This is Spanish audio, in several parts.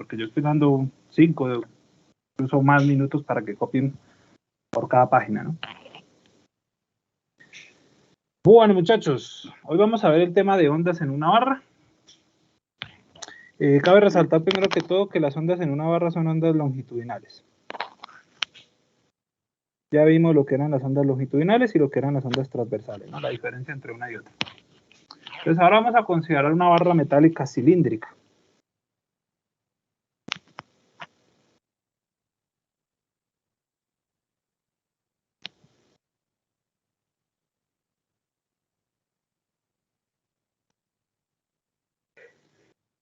porque yo estoy dando 5, incluso más minutos para que copien por cada página, ¿no? Bueno, muchachos, hoy vamos a ver el tema de ondas en una barra. Cabe resaltar primero que todo que las ondas en una barra son ondas longitudinales. Ya vimos lo que eran las ondas longitudinales y lo que eran las ondas transversales, ¿no? La diferencia entre una y otra. Entonces ahora vamos a considerar una barra metálica cilíndrica.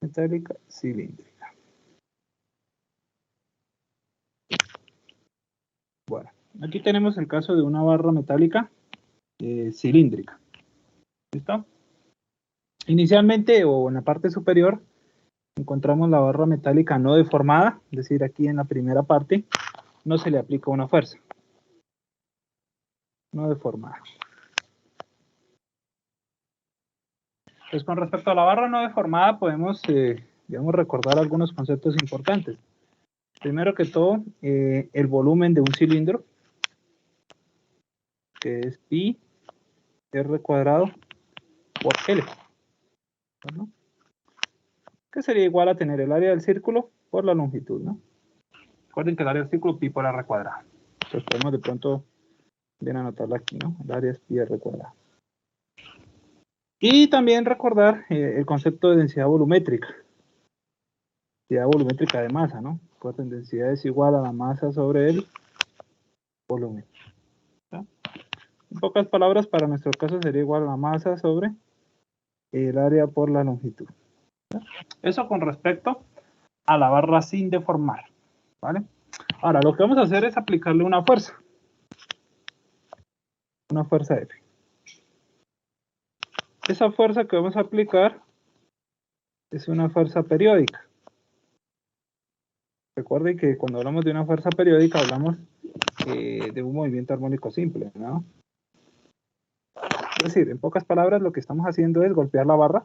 Metálica cilíndrica. Bueno, aquí tenemos el caso de una barra metálica cilíndrica. ¿Listo? Inicialmente, o en la parte superior, encontramos la barra metálica no deformada, es decir, aquí en la primera parte no se le aplica una fuerza. No deformada. Pues con respecto a la barra no deformada podemos, digamos, recordar algunos conceptos importantes. Primero que todo, el volumen de un cilindro, que es pi r cuadrado por L, ¿no? Que sería igual a tener el área del círculo por la longitud, ¿no? Recuerden que el área del círculo pi por r cuadrado. Entonces podemos de pronto bien anotarla aquí, ¿no? El área es pi r cuadrado. Y también recordar el concepto de densidad volumétrica. Densidad volumétrica de masa, ¿no? Recuerden, densidad es igual a la masa sobre el volumen. ¿Sí? En pocas palabras, para nuestro caso sería igual a la masa sobre el área por la longitud. ¿Sí? Eso con respecto a la barra sin deformar, ¿vale? Ahora, lo que vamos a hacer es aplicarle una fuerza. Una fuerza F. Esa fuerza que vamos a aplicar es una fuerza periódica. Recuerden que cuando hablamos de una fuerza periódica hablamos de un movimiento armónico simple, ¿no? Es decir, en pocas palabras lo que estamos haciendo es golpear la barra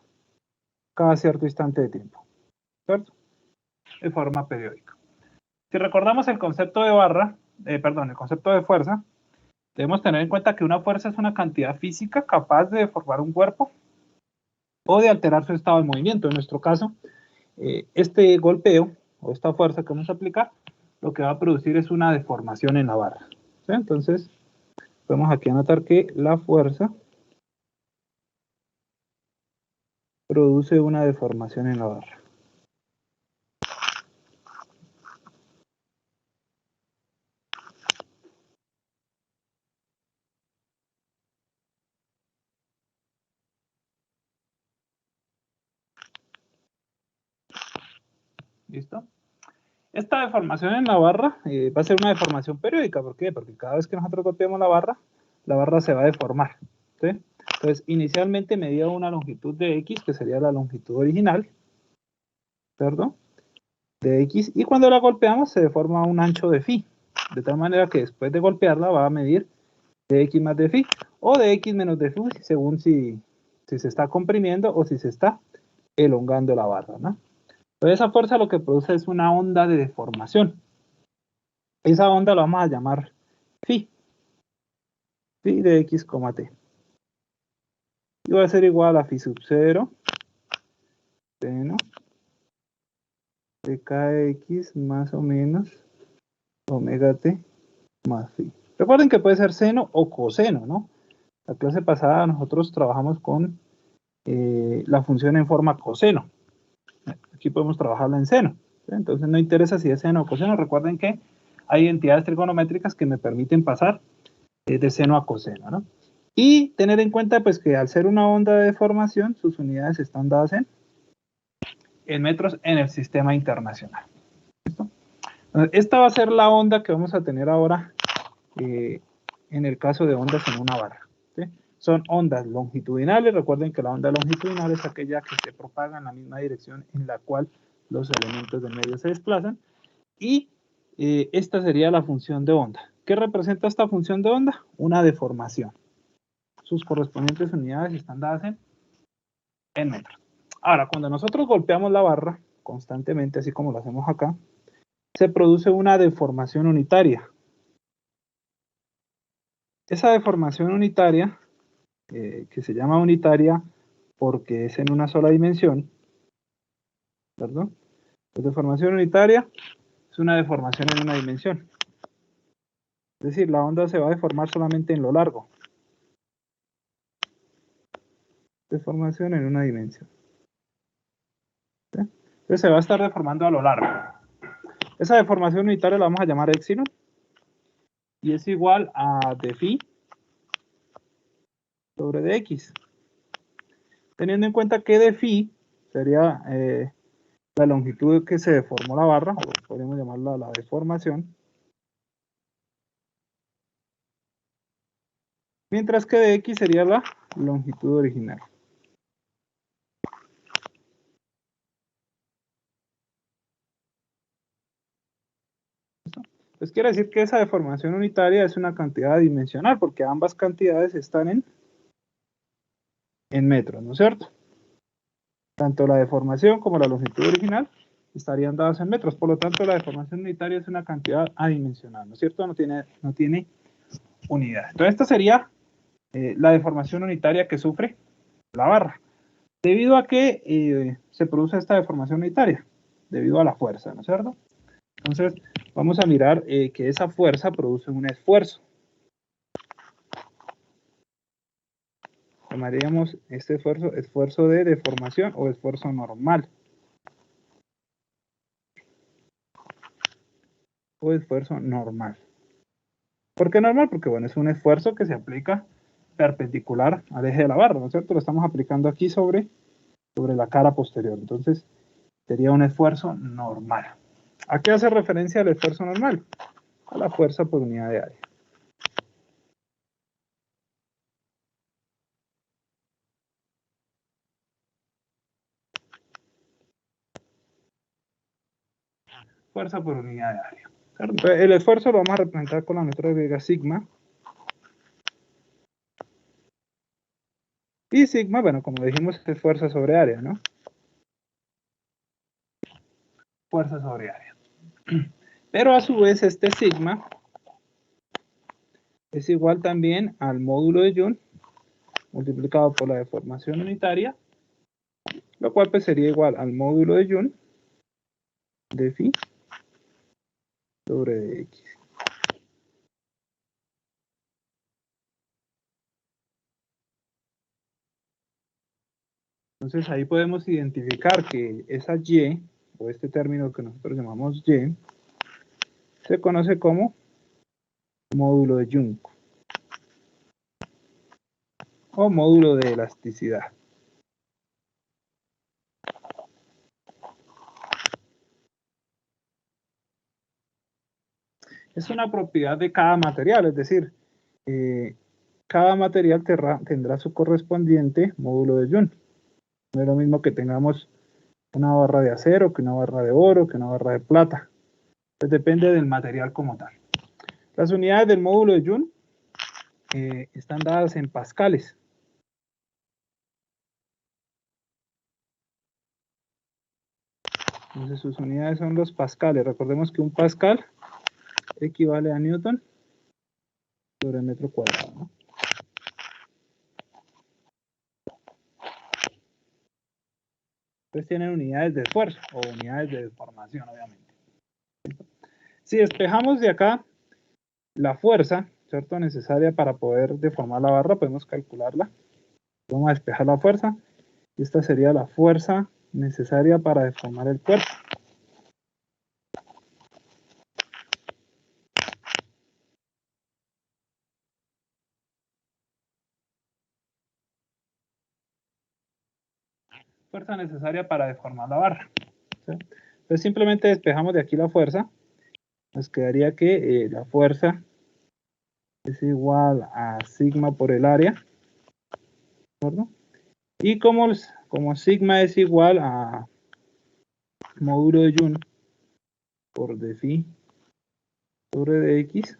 cada cierto instante de tiempo, ¿cierto? De forma periódica. Si recordamos el concepto de barra, el concepto de fuerza, debemos tener en cuenta que una fuerza es una cantidad física capaz de deformar un cuerpo o de alterar su estado de movimiento. En nuestro caso, este golpeo o esta fuerza que vamos a aplicar, lo que va a producir es una deformación en la barra. ¿Sí? Entonces, podemos aquí anotar que la fuerza produce una deformación en la barra. ¿Listo? Esta deformación en la barra va a ser una deformación periódica. ¿Por qué? Porque cada vez que nosotros golpeamos la barra se va a deformar. ¿Sí? Entonces, inicialmente medía una longitud de X, que sería la longitud original, ¿cierto? De X, y cuando la golpeamos se deforma un ancho de phi, de tal manera que después de golpearla va a medir de X más de phi, o de X menos de phi, según si se está comprimiendo o si se está elongando la barra, ¿no? Entonces esa fuerza lo que produce es una onda de deformación. Esa onda la vamos a llamar phi de X, t. Y va a ser igual a phi sub 0 seno de kx más o menos omega t más phi. Recuerden que puede ser seno o coseno, ¿no? La clase pasada nosotros trabajamos con la función en forma coseno. Aquí podemos trabajarla en seno. ¿Sí? Entonces no interesa si es seno o coseno. Recuerden que hay entidades trigonométricas que me permiten pasar de seno a coseno, ¿no? Y tener en cuenta pues que al ser una onda de deformación, sus unidades están dadas en metros en el sistema internacional. ¿Listo? Entonces, esta va a ser la onda que vamos a tener ahora en el caso de ondas en una barra. ¿Sí? Son ondas longitudinales. Recuerden que la onda longitudinal es aquella que se propaga en la misma dirección en la cual los elementos del medio se desplazan. Y esta sería la función de onda. ¿Qué representa esta función de onda? Una deformación. Sus correspondientes unidades están dadas en metros. Ahora, cuando nosotros golpeamos la barra, constantemente, así como lo hacemos acá, se produce una deformación unitaria. Esa deformación unitaria, que se llama unitaria porque es en una sola dimensión, ¿verdad? La deformación unitaria es una deformación en una dimensión. Es decir, la onda se va a deformar solamente en lo largo. Deformación en una dimensión. ¿Sí? Entonces se va a estar deformando a lo largo. Esa deformación unitaria la vamos a llamar épsilon y es igual a d phi sobre dx. Teniendo en cuenta que d phi sería la longitud que se deformó la barra, o podríamos llamarla la deformación, mientras que dx sería la longitud original. Pues quiere decir que esa deformación unitaria es una cantidad adimensional, porque ambas cantidades están en metros, ¿no es cierto? Tanto la deformación como la longitud original estarían dadas en metros, por lo tanto la deformación unitaria es una cantidad adimensional, ¿no es cierto? No tiene unidad. Entonces esta sería la deformación unitaria que sufre la barra. ¿Debido a qué se produce esta deformación unitaria? Debido a la fuerza, ¿no es cierto? Entonces vamos a mirar que esa fuerza produce un esfuerzo. Llamaríamos este esfuerzo de deformación o esfuerzo normal. O esfuerzo normal. ¿Por qué normal? Porque bueno, es un esfuerzo que se aplica perpendicular al eje de la barra, ¿no es cierto? Lo estamos aplicando aquí sobre la cara posterior. Entonces, sería un esfuerzo normal. ¿A qué hace referencia el esfuerzo normal? A la fuerza por unidad de área. Fuerza por unidad de área. Entonces, el esfuerzo lo vamos a representar con la letra griega sigma. Y sigma, bueno, como dijimos, es fuerza sobre área, ¿no? Fuerza sobre área. Pero a su vez este sigma es igual también al módulo de Joule multiplicado por la deformación unitaria, lo cual pues sería igual al módulo de Joule de phi sobre dx. Entonces ahí podemos identificar que esa y, o este término que nosotros llamamos y, se conoce como módulo de Young o módulo de elasticidad. Es una propiedad de cada material, es decir, cada material tendrá su correspondiente módulo de Young. No es lo mismo que tengamos una barra de acero, que una barra de oro, que una barra de plata. Pues depende del material como tal. Las unidades del módulo de Joule están dadas en pascales. Entonces sus unidades son los pascales. Recordemos que un pascal equivale a Newton sobre metro cuadrado, ¿no? Entonces tienen unidades de esfuerzo o unidades de deformación, obviamente. Si despejamos de acá la fuerza, ¿cierto?, necesaria para poder deformar la barra, podemos calcularla. Vamos a despejar la fuerza. Y esta sería la fuerza necesaria para deformar el cuerpo. Fuerza necesaria para deformar la barra. ¿Sí? Entonces simplemente despejamos de aquí la fuerza. Nos quedaría que la fuerza es igual a sigma por el área. ¿De acuerdo? Y como sigma es igual a módulo de Joule por d phi sobre dx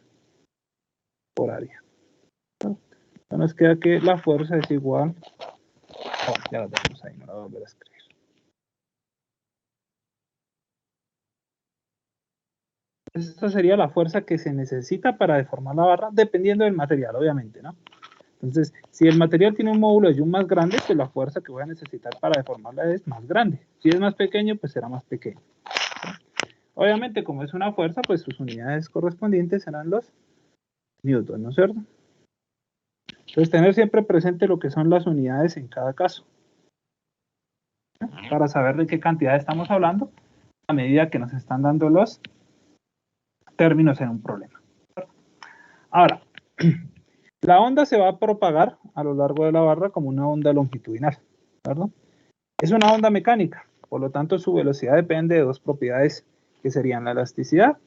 por área. Entonces nos queda que la fuerza es igual. Oh, ya la tenemos ahí, no la voy a volver a escribir. Esta sería la fuerza que se necesita para deformar la barra, dependiendo del material, obviamente, ¿no? Entonces, si el material tiene un módulo de Young más grande, pues la fuerza que voy a necesitar para deformarla es más grande. Si es más pequeño, pues será más pequeño. Obviamente, como es una fuerza, pues sus unidades correspondientes serán los newton, ¿no es cierto? Entonces, tener siempre presente lo que son las unidades en cada caso, ¿no? Para saber de qué cantidad estamos hablando a medida que nos están dando los términos en un problema. Ahora, la onda se va a propagar a lo largo de la barra como una onda longitudinal, ¿verdad? Es una onda mecánica, por lo tanto su velocidad depende de dos propiedades que serían la elasticidad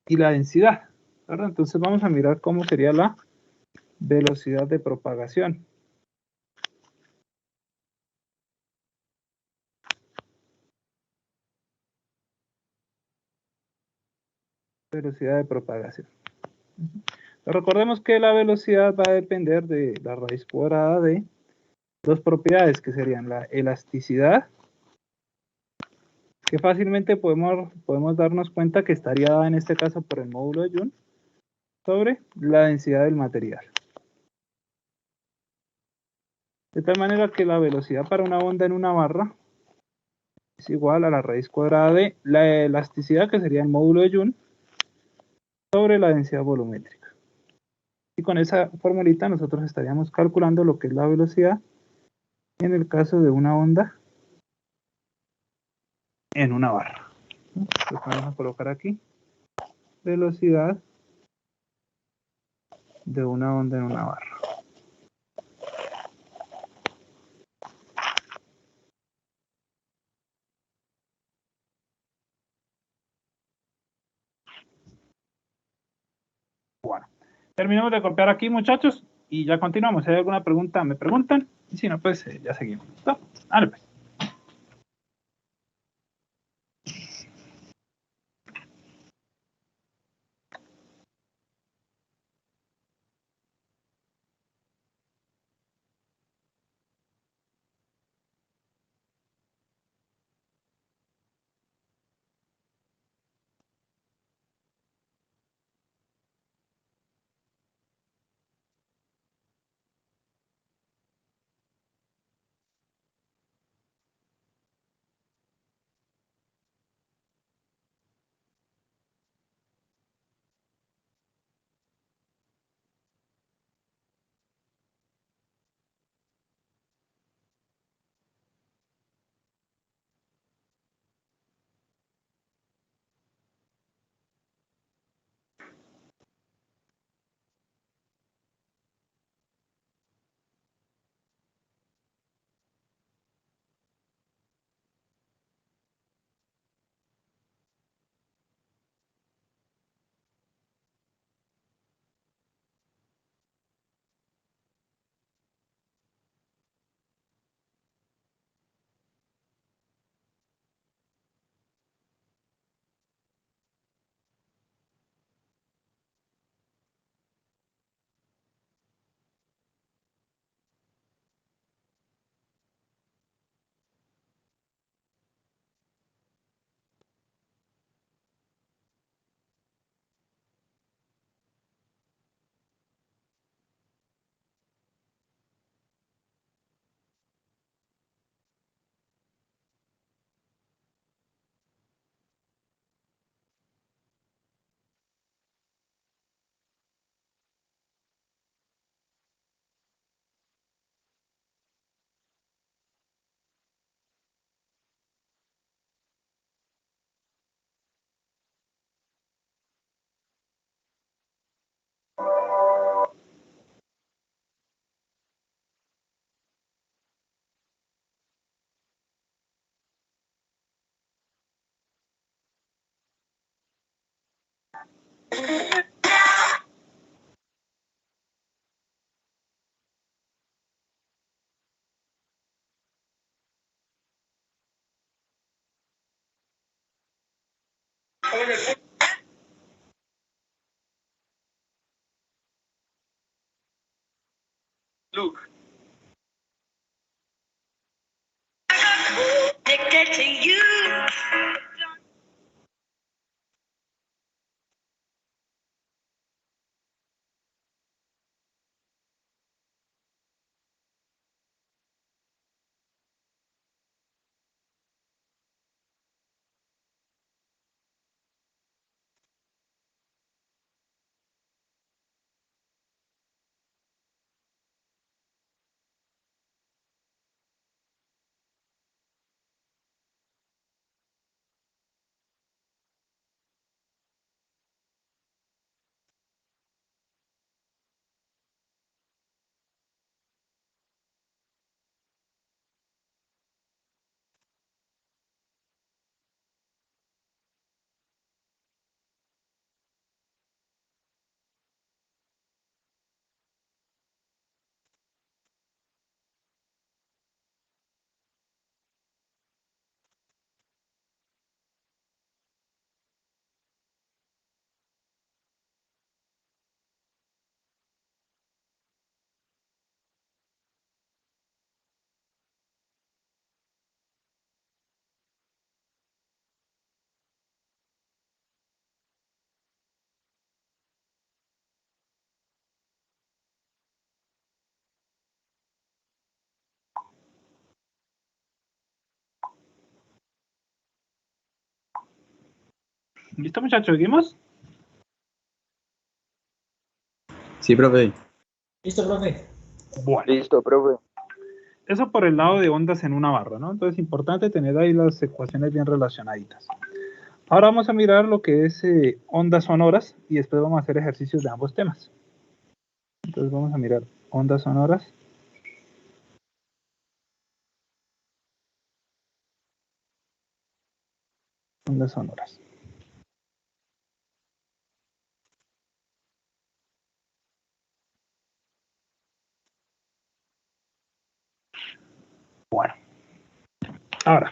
y la densidad, ¿verdad? Entonces vamos a mirar cómo sería la velocidad de propagación. Velocidad de propagación. Pero recordemos que la velocidad va a depender de la raíz cuadrada de dos propiedades que serían la elasticidad, que fácilmente podemos darnos cuenta que estaría dada en este caso por el módulo de Young, sobre la densidad del material. De tal manera que la velocidad para una onda en una barra es igual a la raíz cuadrada de la elasticidad, que sería el módulo de Young, sobre la densidad volumétrica. Y con esa formulita nosotros estaríamos calculando lo que es la velocidad en el caso de una onda en una barra. Entonces vamos a colocar aquí velocidad de una onda en una barra. Bueno, terminamos de copiar aquí, muchachos, y ya continuamos. Si hay alguna pregunta, me preguntan, y si no, pues ya seguimos. ¿Listo? Dale, pues. Luke. Addicted to you. ¿Listo, muchachos? ¿Seguimos? Sí, profe. Listo, profe. Bueno. Listo, profe. Eso por el lado de ondas en una barra, ¿no? Entonces, importante tener ahí las ecuaciones bien relacionaditas. Ahora vamos a mirar lo que es ondas sonoras y después vamos a hacer ejercicios de ambos temas. Entonces vamos a mirar ondas sonoras. Ondas sonoras. Bueno. Ahora,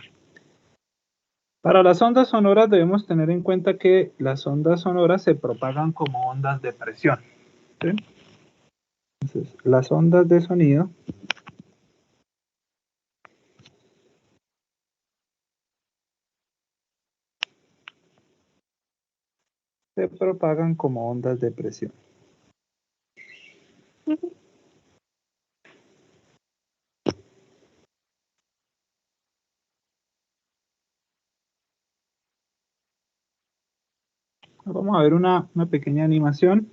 para las ondas sonoras debemos tener en cuenta que las ondas sonoras se propagan como ondas de presión. ¿Sí? Entonces, las ondas de sonido se propagan como ondas de presión. Vamos a ver una pequeña animación.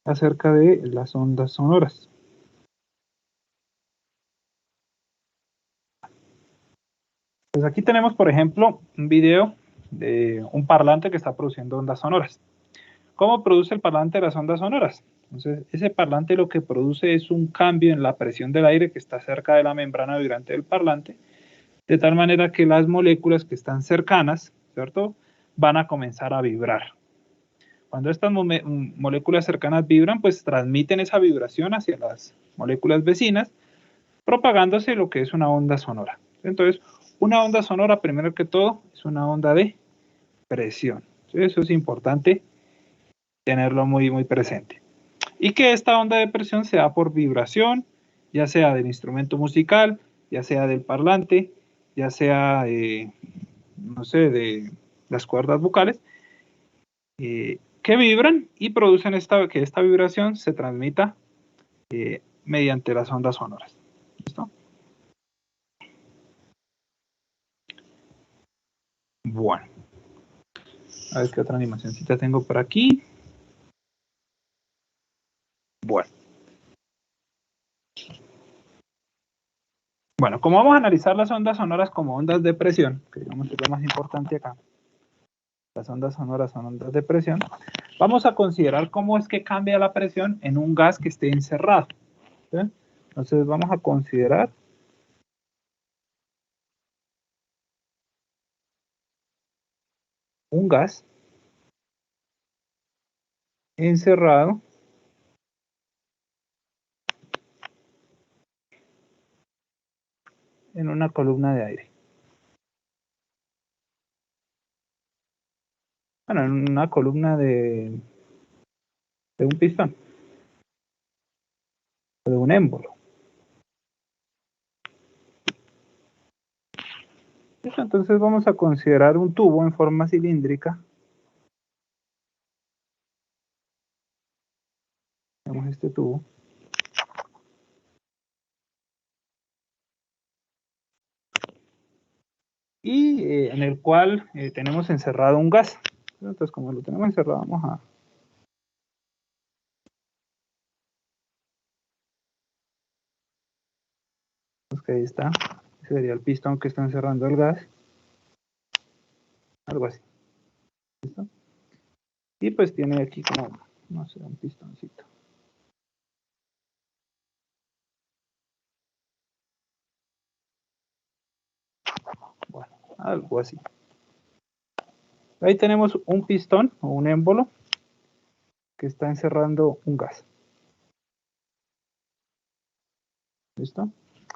Acerca de las ondas sonoras. Pues aquí tenemos, por ejemplo, un video de un parlante que está produciendo ondas sonoras. ¿Cómo produce el parlante las ondas sonoras? Entonces, ese parlante lo que produce es un cambio en la presión del aire que está cerca de la membrana vibrante del parlante, de tal manera que las moléculas que están cercanas, ¿cierto?, van a comenzar a vibrar. Cuando estas moléculas cercanas vibran, pues transmiten esa vibración hacia las moléculas vecinas, propagándose lo que es una onda sonora. Entonces, una onda sonora, primero que todo, es una onda de presión. Eso es importante tenerlo muy, muy presente. Y que esta onda de presión se da por vibración, ya sea del instrumento musical, ya sea del parlante, ya sea, no sé, de las cuerdas vocales, que vibran y producen que esta vibración se transmita mediante las ondas sonoras. ¿Listo? Bueno. A ver qué otra animacióncita tengo por aquí. Bueno. Bueno, como vamos a analizar las ondas sonoras como ondas de presión, que digamos que es lo más importante acá, las ondas sonoras son ondas de presión, vamos a considerar cómo es que cambia la presión en un gas que esté encerrado. ¿Sí? Entonces vamos a considerar un gas encerrado en una columna de aire. Bueno, en una columna de un pistón, o de un émbolo. Entonces vamos a considerar un tubo en forma cilíndrica. Tenemos este tubo. Y en el cual tenemos encerrado un gas. Entonces, como lo tenemos encerrado, vamos a... Pues que ahí está. Ese sería el pistón que está encerrando el gas. Algo así. ¿Listo? Y pues tiene aquí como, no sé, un pistoncito. Bueno, algo así. Ahí tenemos un pistón o un émbolo que está encerrando un gas. ¿Listo?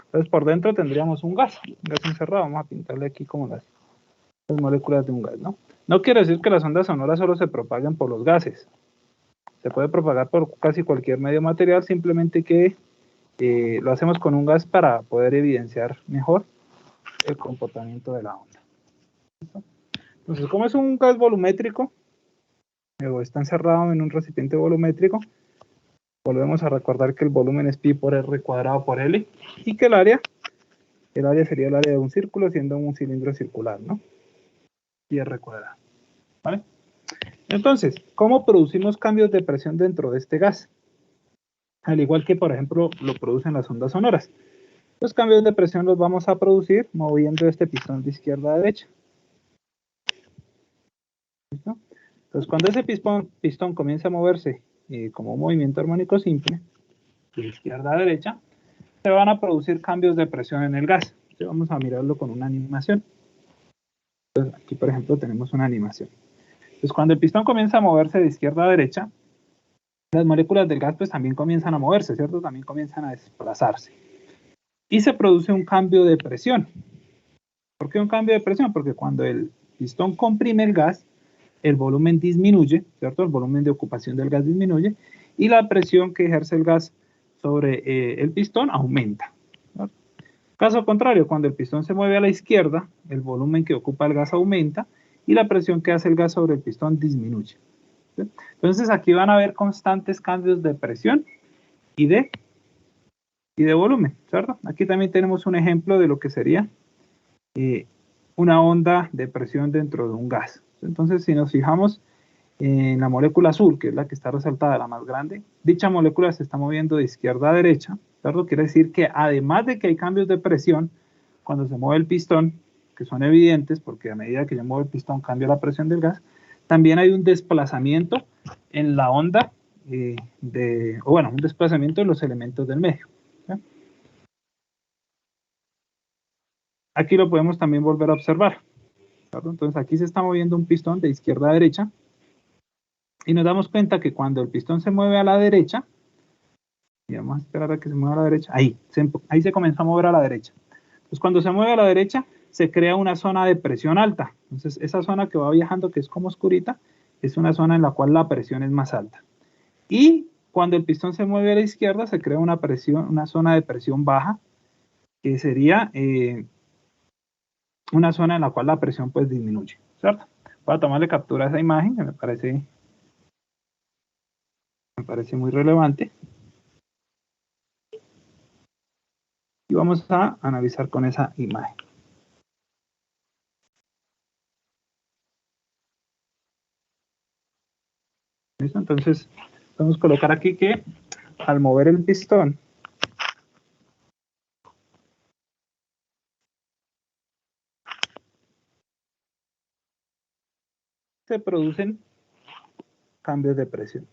Entonces por dentro tendríamos un gas encerrado. Vamos a pintarle aquí como las moléculas de un gas, ¿no? No quiere decir que las ondas sonoras solo se propaguen por los gases. Se puede propagar por casi cualquier medio material, simplemente que lo hacemos con un gas para poder evidenciar mejor el comportamiento de la onda. ¿Listo? Entonces, como es un gas volumétrico, o está encerrado en un recipiente volumétrico, volvemos a recordar que el volumen es pi por r cuadrado por L, y que el área El área sería el área de un círculo siendo un cilindro circular, ¿no? Y R cuadrado, ¿vale? Entonces, ¿cómo producimos cambios de presión dentro de este gas? Al igual que, por ejemplo, lo producen las ondas sonoras. Los cambios de presión los vamos a producir moviendo este pistón de izquierda a derecha. ¿Listo? Entonces, cuando ese pistón comienza a moverse como un movimiento armónico simple, de izquierda a derecha, se van a producir cambios de presión en el gas. Entonces, vamos a mirarlo con una animación. Entonces, aquí, por ejemplo, tenemos una animación. Entonces, cuando el pistón comienza a moverse de izquierda a derecha, las moléculas del gas pues también comienzan a moverse, ¿cierto? También comienzan a desplazarse. Y se produce un cambio de presión. ¿Por qué un cambio de presión? Porque cuando el pistón comprime el gas, el volumen disminuye, ¿cierto? El volumen de ocupación del gas disminuye y la presión que ejerce el gas sobre el pistón aumenta. ¿Cierto? Caso contrario, cuando el pistón se mueve a la izquierda, el volumen que ocupa el gas aumenta y la presión que hace el gas sobre el pistón disminuye. ¿Sí? Entonces aquí van a haber constantes cambios de presión y de volumen, ¿cierto? Aquí también tenemos un ejemplo de lo que sería una onda de presión dentro de un gas. Entonces, si nos fijamos en la molécula azul, que es la que está resaltada, la más grande, dicha molécula se está moviendo de izquierda a derecha, ¿cierto? Quiere decir que además de que hay cambios de presión, cuando se mueve el pistón, que son evidentes, porque a medida que yo muevo el pistón cambia la presión del gas, también hay un desplazamiento en la onda, un desplazamiento de los elementos del medio. ¿Sí? Aquí lo podemos también volver a observar. ¿Cierto? Entonces aquí se está moviendo un pistón de izquierda a derecha y nos damos cuenta que cuando el pistón se mueve a la derecha, y vamos a esperar a que se mueva a la derecha, ahí se comenzó a mover a la derecha. Entonces cuando se mueve a la derecha se crea una zona de presión alta. Entonces esa zona que va viajando, que es como oscurita, es una zona en la cual la presión es más alta. Y cuando el pistón se mueve a la izquierda se crea una zona de presión baja, que sería una zona en la cual la presión pues disminuye, ¿cierto? Voy a tomarle captura a esa imagen que me parece muy relevante. Y vamos a analizar con esa imagen. ¿Listo? Entonces, vamos a colocar aquí que al mover el pistón, se producen cambios de presión.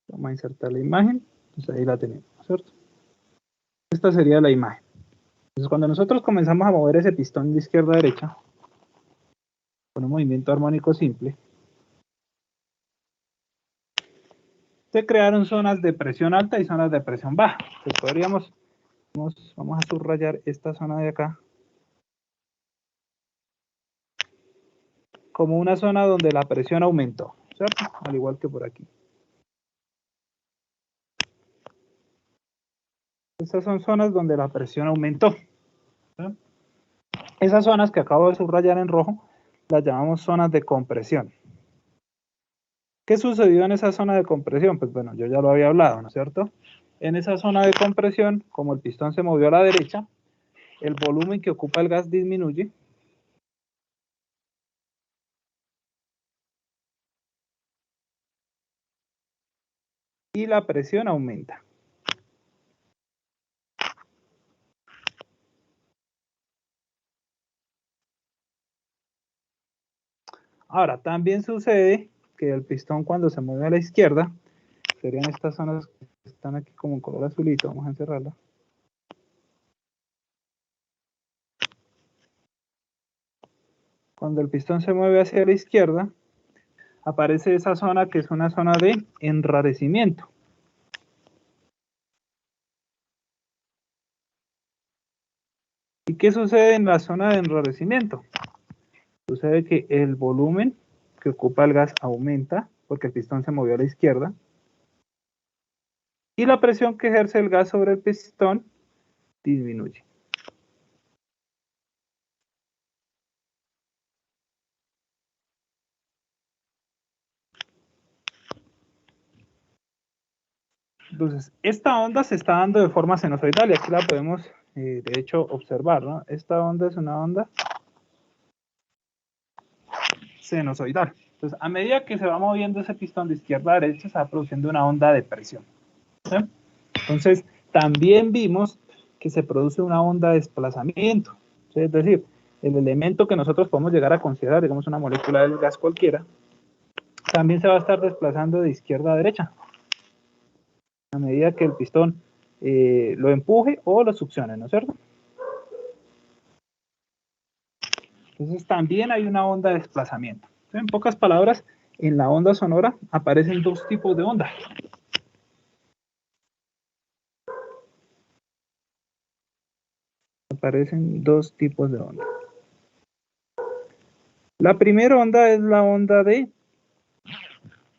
Vamos a insertar la imagen. Entonces ahí la tenemos, ¿cierto? Esta sería la imagen. Entonces cuando nosotros comenzamos a mover ese pistón de izquierda a derecha, con un movimiento armónico simple, se crearon zonas de presión alta y zonas de presión baja. Entonces vamos a subrayar esta zona de acá como una zona donde la presión aumentó, ¿cierto? Al igual que por aquí. Estas son zonas donde la presión aumentó. ¿Sí? Esas zonas que acabo de subrayar en rojo, las llamamos zonas de compresión. ¿Qué sucedió en esa zona de compresión? Pues bueno, yo ya lo había hablado, ¿no es cierto? En esa zona de compresión, como el pistón se movió a la derecha, el volumen que ocupa el gas disminuye. Y la presión aumenta. Ahora, también sucede que el pistón cuando se mueve a la izquierda, serían estas zonas que están aquí como en color azulito, vamos a encerrarla. Cuando el pistón se mueve hacia la izquierda, aparece esa zona que es una zona de enrarecimiento. ¿Y qué sucede en la zona de enrarecimiento? Sucede que el volumen que ocupa el gas aumenta porque el pistón se movió a la izquierda y la presión que ejerce el gas sobre el pistón disminuye. Entonces, esta onda se está dando de forma sinusoidal y aquí la podemos, de hecho, observar, ¿no? Esta onda es una onda sinusoidal. Entonces, a medida que se va moviendo ese pistón de izquierda a derecha, se va produciendo una onda de presión, ¿sí? Entonces, también vimos que se produce una onda de desplazamiento, ¿sí? Es decir, el elemento que nosotros podemos llegar a considerar, digamos, una molécula del gas cualquiera, también se va a estar desplazando de izquierda a derecha, a medida que el pistón lo empuje o lo succione, ¿no es cierto? Entonces también hay una onda de desplazamiento. En pocas palabras, en la onda sonora aparecen dos tipos de onda. Aparecen dos tipos de onda. La primera onda es la onda de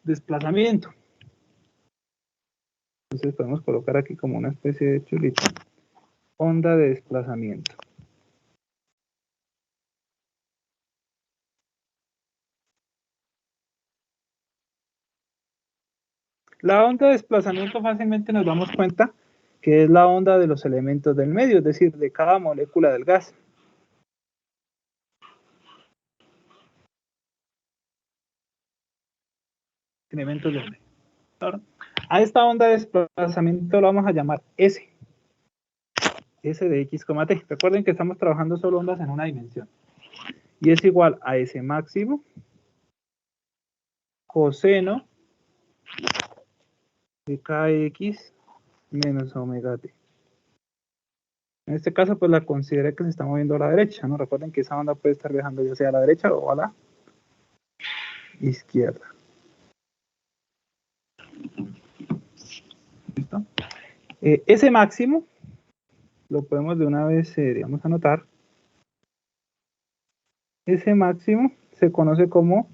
desplazamiento. Entonces podemos colocar aquí como una especie de chulito. Onda de desplazamiento. La onda de desplazamiento fácilmente nos damos cuenta que es la onda de los elementos del medio, es decir, de cada molécula del gas. Elementos del medio. Ahora, a esta onda de desplazamiento la vamos a llamar S. S de X, T. Recuerden que estamos trabajando solo ondas en una dimensión. Y es igual a S máximo coseno de KX menos omega T. En este caso, pues la consideré que se está moviendo a la derecha, ¿no? Recuerden que esa onda puede estar viajando ya sea a la derecha o a la izquierda. ¿Listo? Ese máximo lo podemos de una vez, digamos, anotar. Ese máximo se conoce como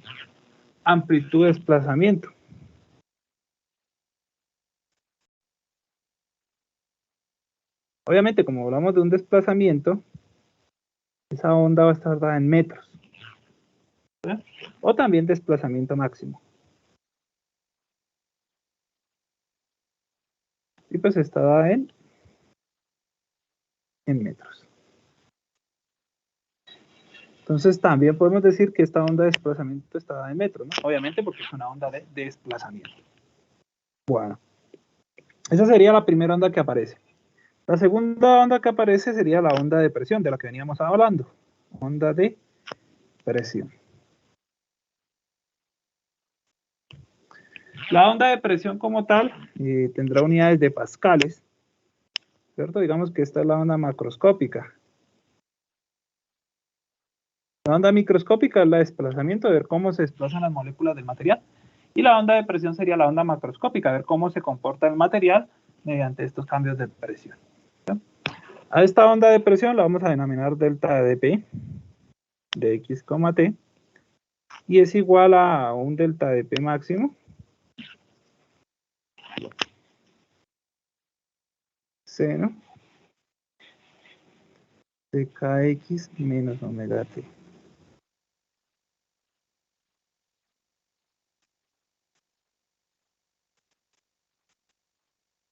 amplitud de desplazamiento. Obviamente, como hablamos de un desplazamiento, esa onda va a estar dada en metros. ¿Sí? O también desplazamiento máximo. Y pues está dada en metros. Entonces también podemos decir que esta onda de desplazamiento está dada en metros, ¿no? Obviamente porque es una onda de desplazamiento. Bueno, esa sería la primera onda que aparece. La segunda onda que aparece sería la onda de presión, de la que veníamos hablando. Onda de presión. La onda de presión como tal tendrá unidades de pascales, ¿cierto? Digamos que esta es la onda macroscópica. La onda microscópica es la de desplazamiento, ver cómo se desplazan las moléculas del material. Y la onda de presión sería la onda macroscópica, ver cómo se comporta el material mediante estos cambios de presión. ¿Sí? A esta onda de presión la vamos a denominar delta dP de X, T. Y es igual a un delta dP máximo seno de Kx menos omega T.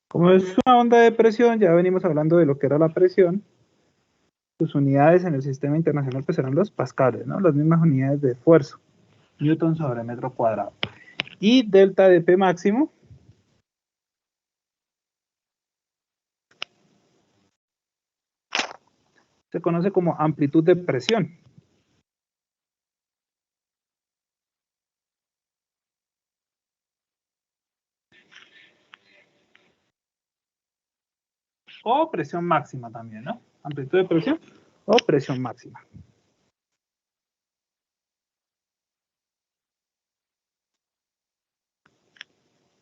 Como es una onda de presión, ya venimos hablando de lo que era la presión. Sus unidades en el sistema internacional pues serán los pascales, ¿no? Las mismas unidades de esfuerzo. Newton sobre metro cuadrado. Y delta dP máximo se conoce como amplitud de presión. O presión máxima también, ¿no? Amplitud de presión o presión máxima.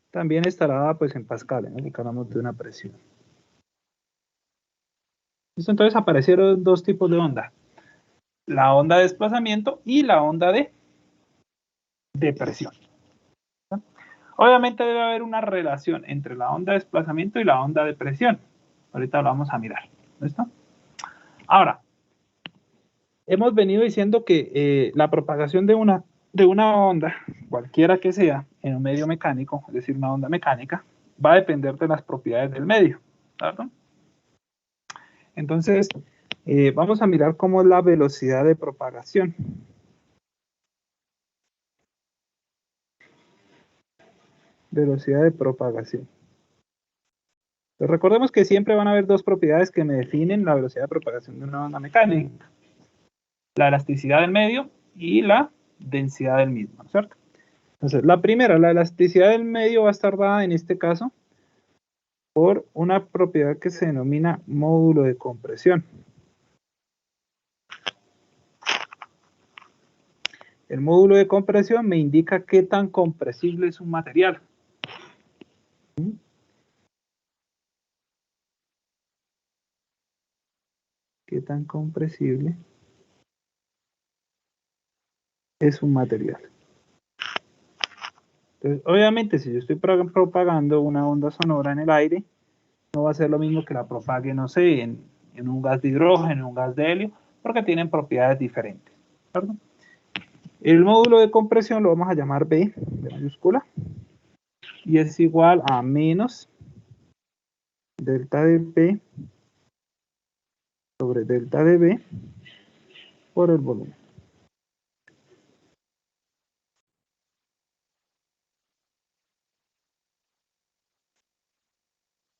También estará dada pues en pascales, ¿no? Porque hablamos de una presión. ¿Listo? Entonces aparecieron dos tipos de onda. La onda de desplazamiento y la onda de presión. ¿Sí? Obviamente debe haber una relación entre la onda de desplazamiento y la onda de presión. Ahorita lo vamos a mirar. ¿Listo? Ahora, hemos venido diciendo que la propagación de una onda, cualquiera que sea, en un medio mecánico, es decir, una onda mecánica, va a depender de las propiedades del medio, ¿cierto? Entonces, vamos a mirar cómo es la velocidad de propagación. Velocidad de propagación. Pues recordemos que siempre van a haber dos propiedades que me definen la velocidad de propagación de una onda mecánica. La elasticidad del medio y la densidad del mismo, ¿cierto? Entonces, la primera, la elasticidad del medio va a estar dada en este caso por una propiedad que se denomina módulo de compresión. El módulo de compresión me indica qué tan compresible es un material. Qué tan compresible es un material. Entonces, obviamente, si yo estoy propagando una onda sonora en el aire, no va a ser lo mismo que la propague, no sé, en un gas de hidrógeno, en un gas de helio, porque tienen propiedades diferentes, ¿cierto? El módulo de compresión lo vamos a llamar B, de mayúscula, y es igual a menos delta de P sobre delta de B por el volumen.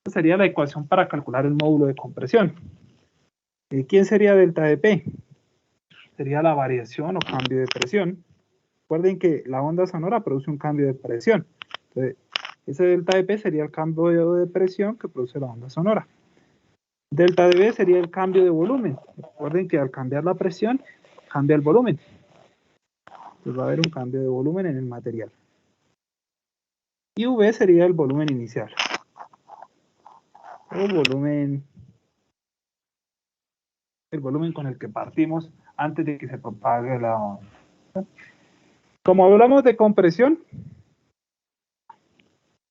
Esta sería la ecuación para calcular el módulo de compresión. ¿Quién sería delta de P? Sería la variación o cambio de presión. Recuerden que la onda sonora produce un cambio de presión. Entonces, ese delta de P sería el cambio de presión que produce la onda sonora. Delta de B sería el cambio de volumen. Recuerden que al cambiar la presión, cambia el volumen. Entonces va a haber un cambio de volumen en el material. Y V sería el volumen inicial. O el volumen con el que partimos antes de que se propague la onda. Como hablamos de compresión,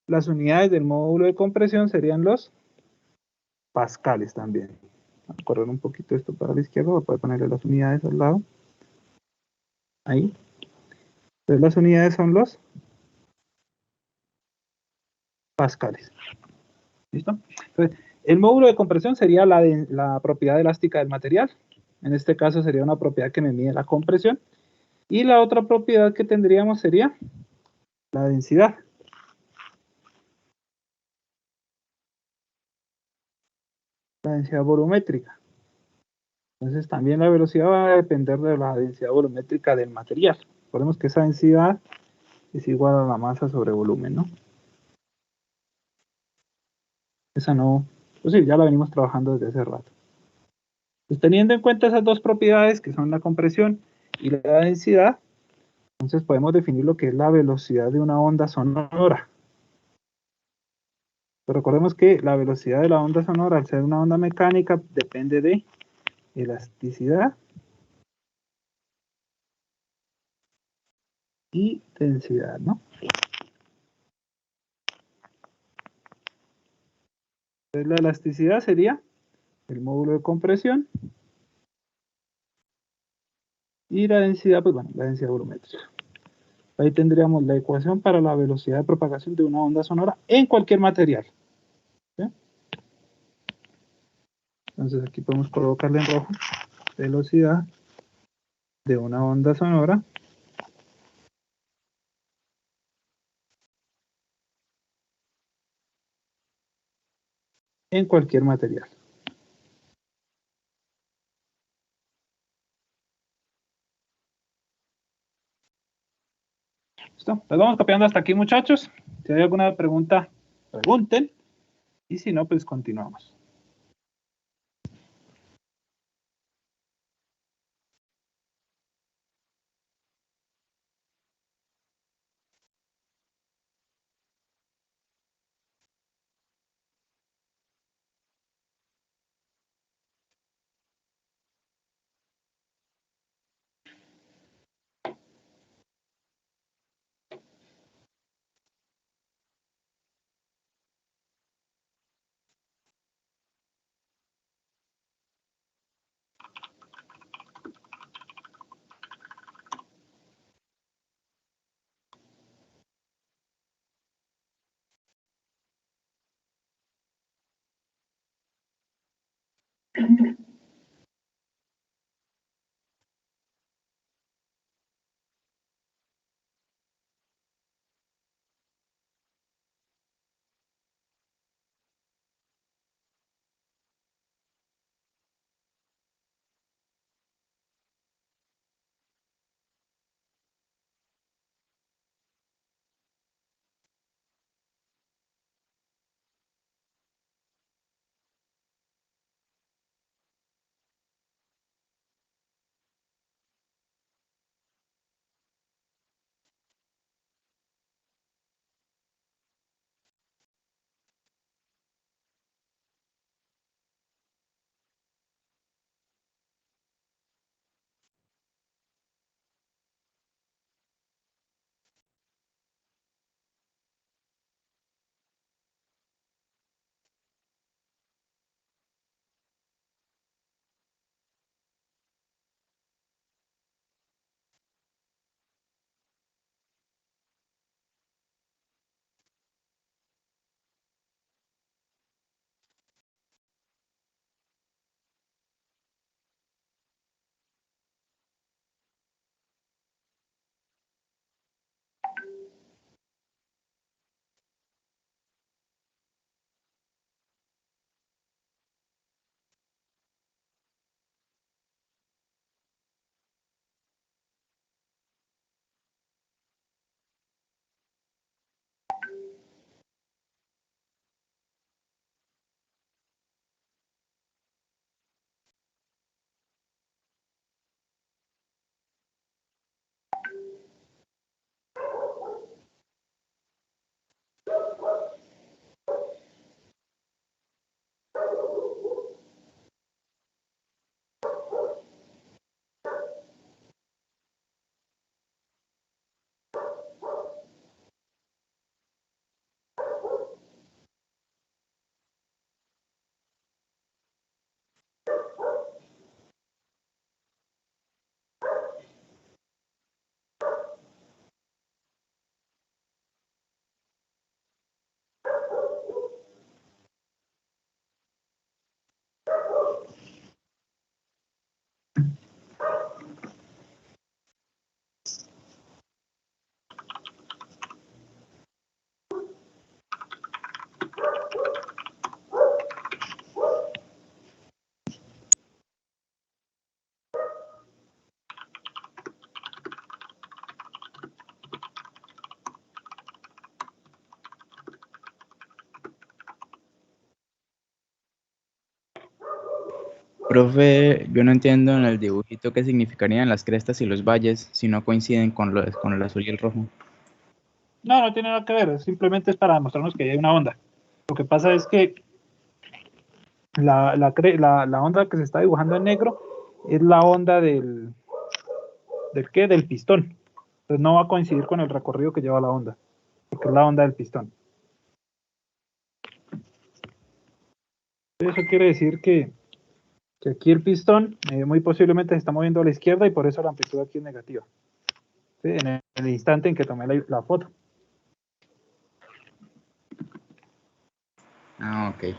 las unidades del módulo de compresión serían los pascales también. Voy a correr un poquito esto para la izquierda, voy a poder ponerle las unidades al lado. Ahí. Entonces las unidades son los pascales. ¿Listo? Entonces, el módulo de compresión sería la propiedad elástica del material. En este caso sería una propiedad que me mide la compresión. Y la otra propiedad que tendríamos sería la densidad. La densidad volumétrica. Entonces también la velocidad va a depender de la densidad volumétrica del material. Recordemos que esa densidad es igual a la masa sobre volumen, ¿no? Esa no, pues sí, ya la venimos trabajando desde hace rato. Pues teniendo en cuenta esas dos propiedades que son la compresión y la densidad, entonces podemos definir lo que es la velocidad de una onda sonora. Pero recordemos que la velocidad de la onda sonora, al ser una onda mecánica, depende de elasticidad y densidad, ¿no? Entonces la elasticidad sería el módulo de compresión y la densidad, pues bueno, la densidad volumétrica. Ahí tendríamos la ecuación para la velocidad de propagación de una onda sonora en cualquier material. ¿Sí? Entonces aquí podemos colocarle en rojo velocidad de una onda sonora en cualquier material. ¿Listo? Pues vamos copiando hasta aquí, muchachos. Si hay alguna pregunta, pregunten. Y si no, pues continuamos. Profe, yo no entiendo en el dibujito qué significarían las crestas y los valles si no coinciden con el azul y el rojo. No, no tiene nada que ver, simplemente es para demostrarnos que hay una onda. Lo que pasa es que la onda que se está dibujando en negro es la onda ¿del qué? Del pistón. Entonces no va a coincidir con el recorrido que lleva la onda, porque es la onda del pistón. Eso quiere decir que aquí el pistón muy posiblemente se está moviendo a la izquierda y por eso la amplitud aquí es negativa. ¿Sí? En el instante en que tomé la foto. Ah, ok.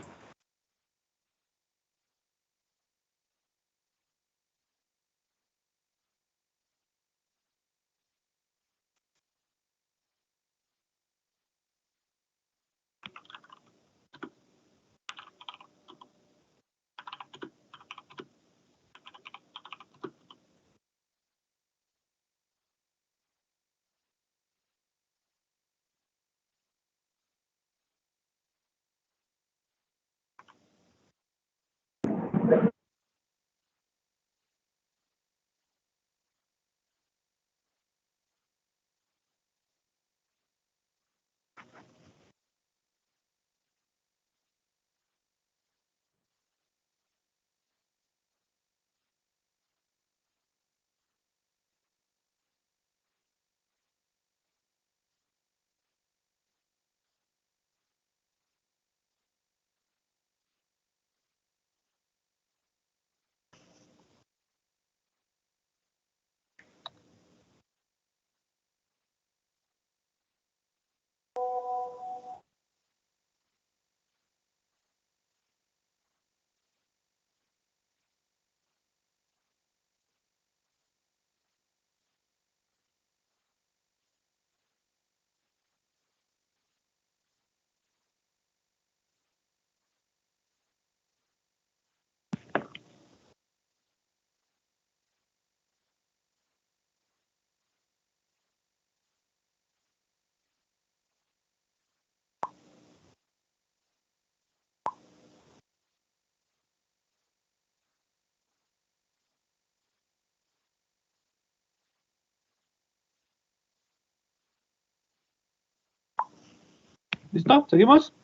¿Listo? ¿Seguimos?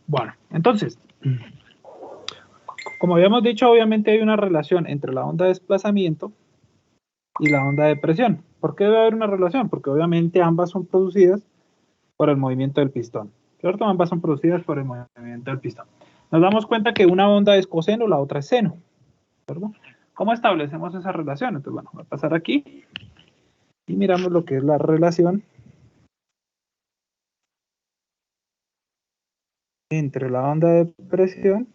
Bueno, entonces, como habíamos dicho, obviamente hay una relación entre la onda de desplazamiento y la onda de presión. ¿Por qué debe haber una relación? Porque obviamente ambas son producidas por el movimiento del pistón, ¿cierto? Ambas son producidas por el movimiento del pistón. Nos damos cuenta que una onda es coseno, la otra es seno, ¿cierto? ¿Cómo establecemos esa relación? Entonces, bueno, voy a pasar aquí y miramos lo que es la relación entre la onda de presión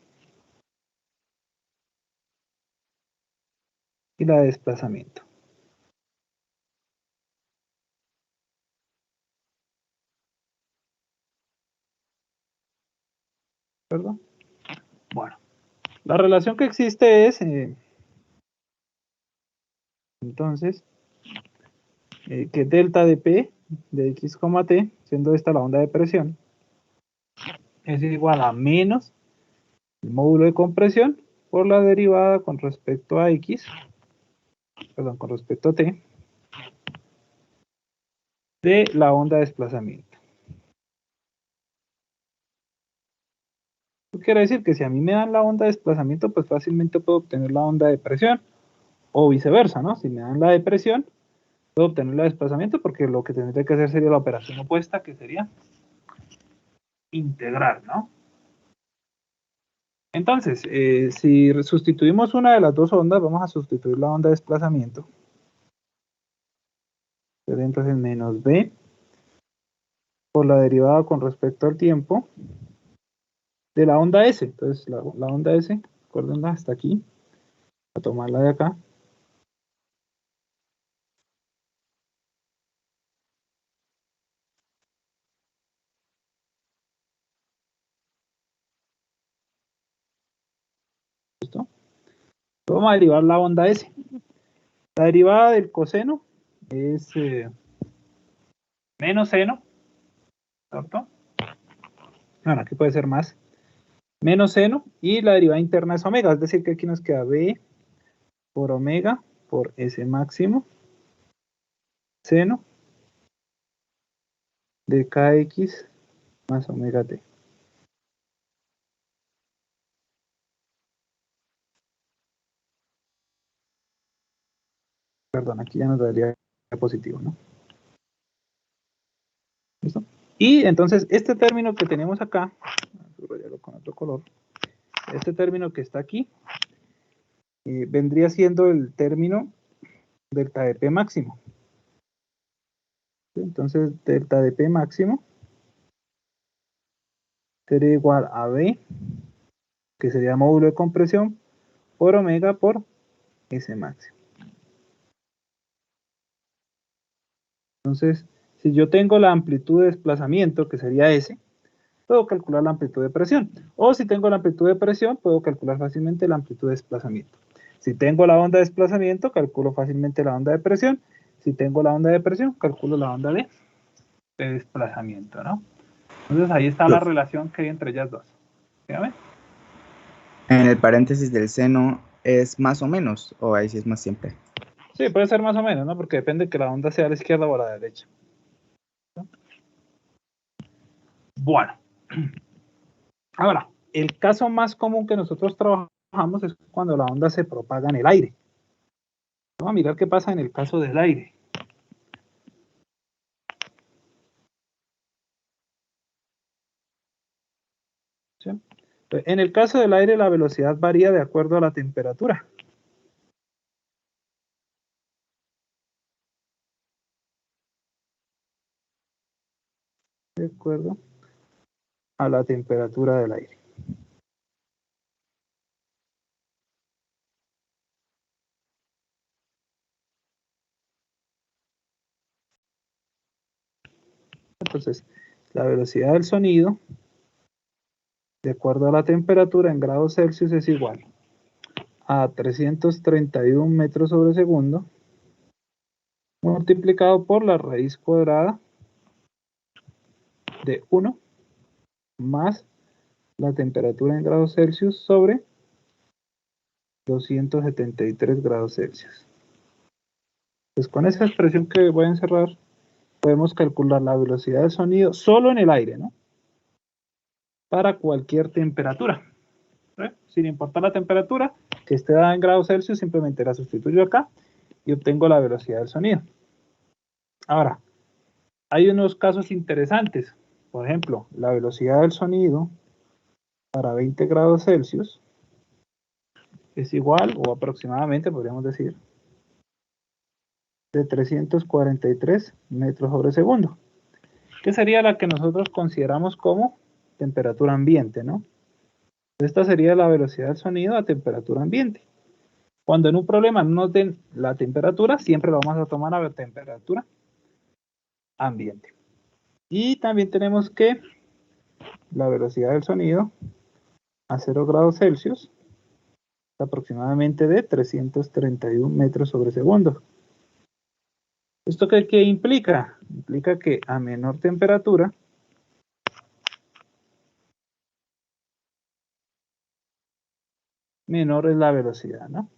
y la de desplazamiento. ¿Verdad? Bueno, la relación que existe es, entonces, que delta de P de X, T, siendo esta la onda de presión, es igual a menos el módulo de compresión por la derivada con respecto a X, perdón, con respecto a T, de la onda de desplazamiento. Eso quiere decir que si a mí me dan la onda de desplazamiento, pues fácilmente puedo obtener la onda de presión, o viceversa, ¿no? Si me dan la de presión, puedo obtener la de desplazamiento, porque lo que tendría que hacer sería la operación opuesta, que sería integrar, ¿no? Entonces, si sustituimos una de las dos ondas, vamos a sustituir la onda de desplazamiento. Entonces, menos B por la derivada con respecto al tiempo de la onda S. Entonces, la onda S, acuérdenla hasta aquí, a tomarla de acá. ¿Listo? Vamos a derivar la onda S. La derivada del coseno es menos seno, ¿cierto? Bueno, aquí puede ser más. Menos seno, y la derivada interna es omega, es decir, que aquí nos queda B por omega por S máximo, seno de kx más omega t. Perdón, aquí ya nos daría positivo, ¿no? ¿Listo? Y entonces este término que tenemos acá, subrayarlo con otro color, este término que está aquí, vendría siendo el término delta de P máximo. Entonces delta de P máximo sería igual a B, que sería módulo de compresión, por omega por S máximo. Entonces, si yo tengo la amplitud de desplazamiento, que sería S, puedo calcular la amplitud de presión. O si tengo la amplitud de presión, puedo calcular fácilmente la amplitud de desplazamiento. Si tengo la onda de desplazamiento, calculo fácilmente la onda de presión. Si tengo la onda de presión, calculo la onda de desplazamiento, ¿no? Entonces ahí está la relación que hay entre ellas dos. Dígame. En el paréntesis del seno, ¿es más o menos? ¿O ahí sí es más siempre? Sí, puede ser más o menos, ¿no? Porque depende que la onda sea a la izquierda o a la derecha. ¿No? Bueno. Ahora, el caso más común que nosotros trabajamos es cuando la onda se propaga en el aire. Vamos a mirar qué pasa en el caso del aire. ¿Sí? En el caso del aire, la velocidad varía de acuerdo a la temperatura. De acuerdo a la temperatura del aire. Entonces, la velocidad del sonido, de acuerdo a la temperatura en grados Celsius, es igual a 331 metros sobre segundo multiplicado por la raíz cuadrada de 1 más la temperatura en grados Celsius sobre 273 grados Celsius. Pues con esa expresión que voy a encerrar, podemos calcular la velocidad del sonido solo en el aire, ¿no? Para cualquier temperatura. Sin importar la temperatura, que esté dada en grados Celsius, simplemente la sustituyo acá y obtengo la velocidad del sonido. Ahora, hay unos casos interesantes. Por ejemplo, la velocidad del sonido para 20 grados Celsius es igual o aproximadamente, podríamos decir, de 343 metros sobre segundo, que sería la que nosotros consideramos como temperatura ambiente, ¿no? Esta sería la velocidad del sonido a temperatura ambiente. Cuando en un problema no nos den la temperatura, siempre lo vamos a tomar a temperatura ambiente. Y también tenemos que la velocidad del sonido a 0 grados Celsius es aproximadamente de 331 metros sobre segundo. ¿Esto qué implica? Implica que a menor temperatura, menor es la velocidad, ¿no?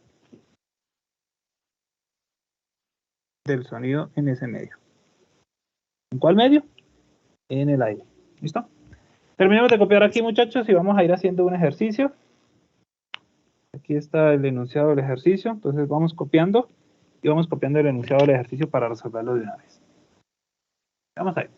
Del sonido en ese medio. ¿En cuál medio? En el aire. ¿Listo? Terminemos de copiar aquí, muchachos, y vamos a ir haciendo un ejercicio. Aquí está el enunciado del ejercicio, entonces vamos copiando y vamos copiando el enunciado del ejercicio para resolverlo de una vez. Vamos a ver.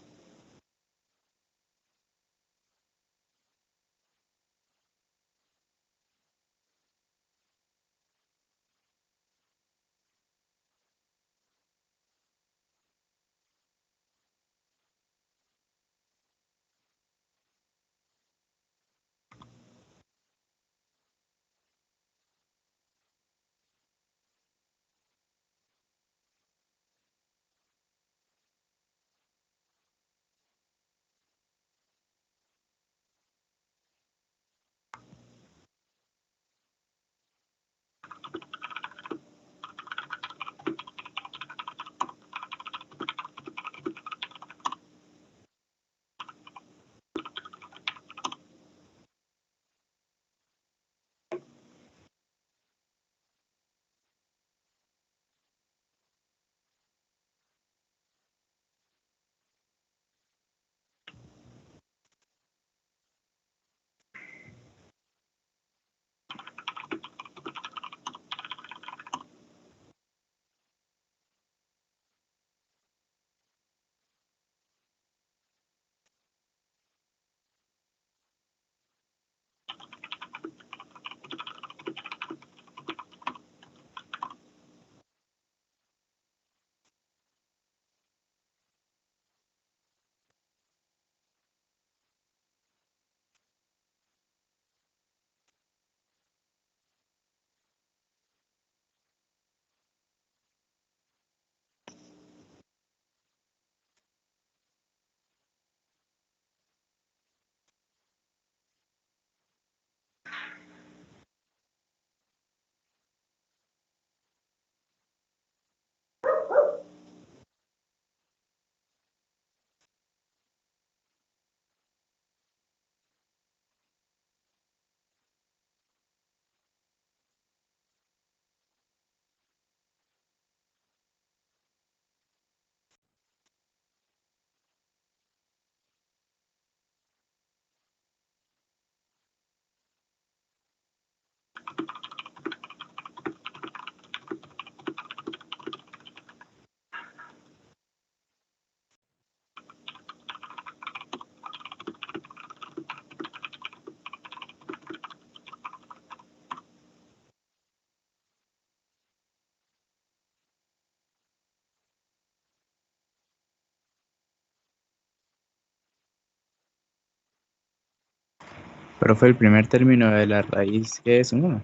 Profe, el primer término de la raíz, ¿qué es? 1.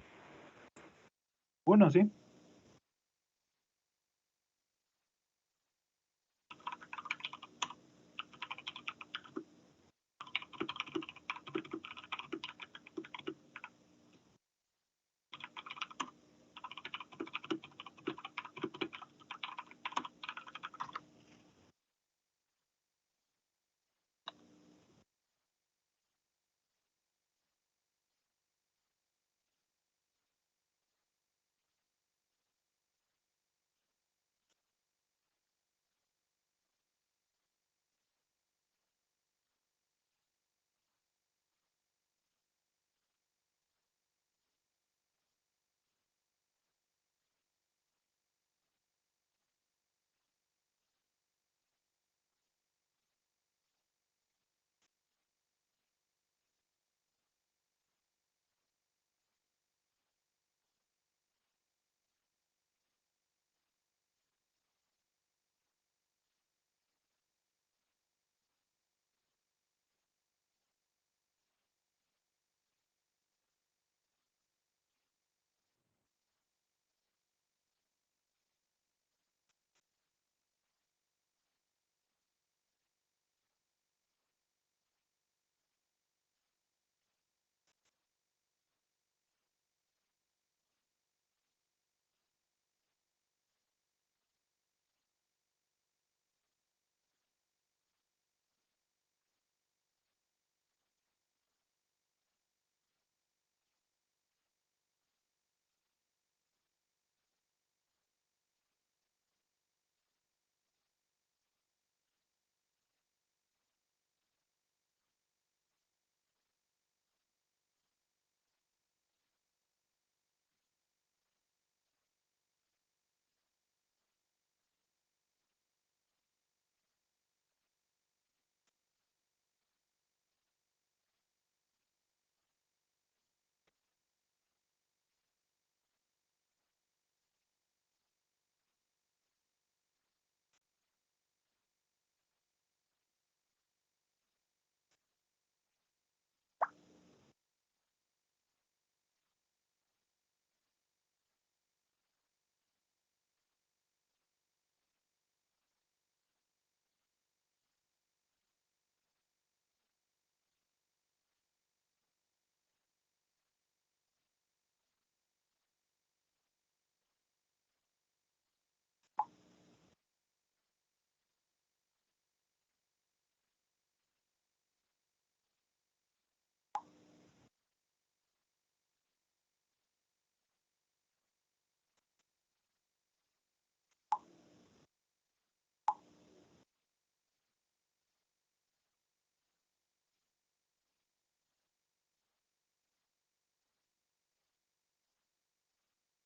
Uno, ¿sí?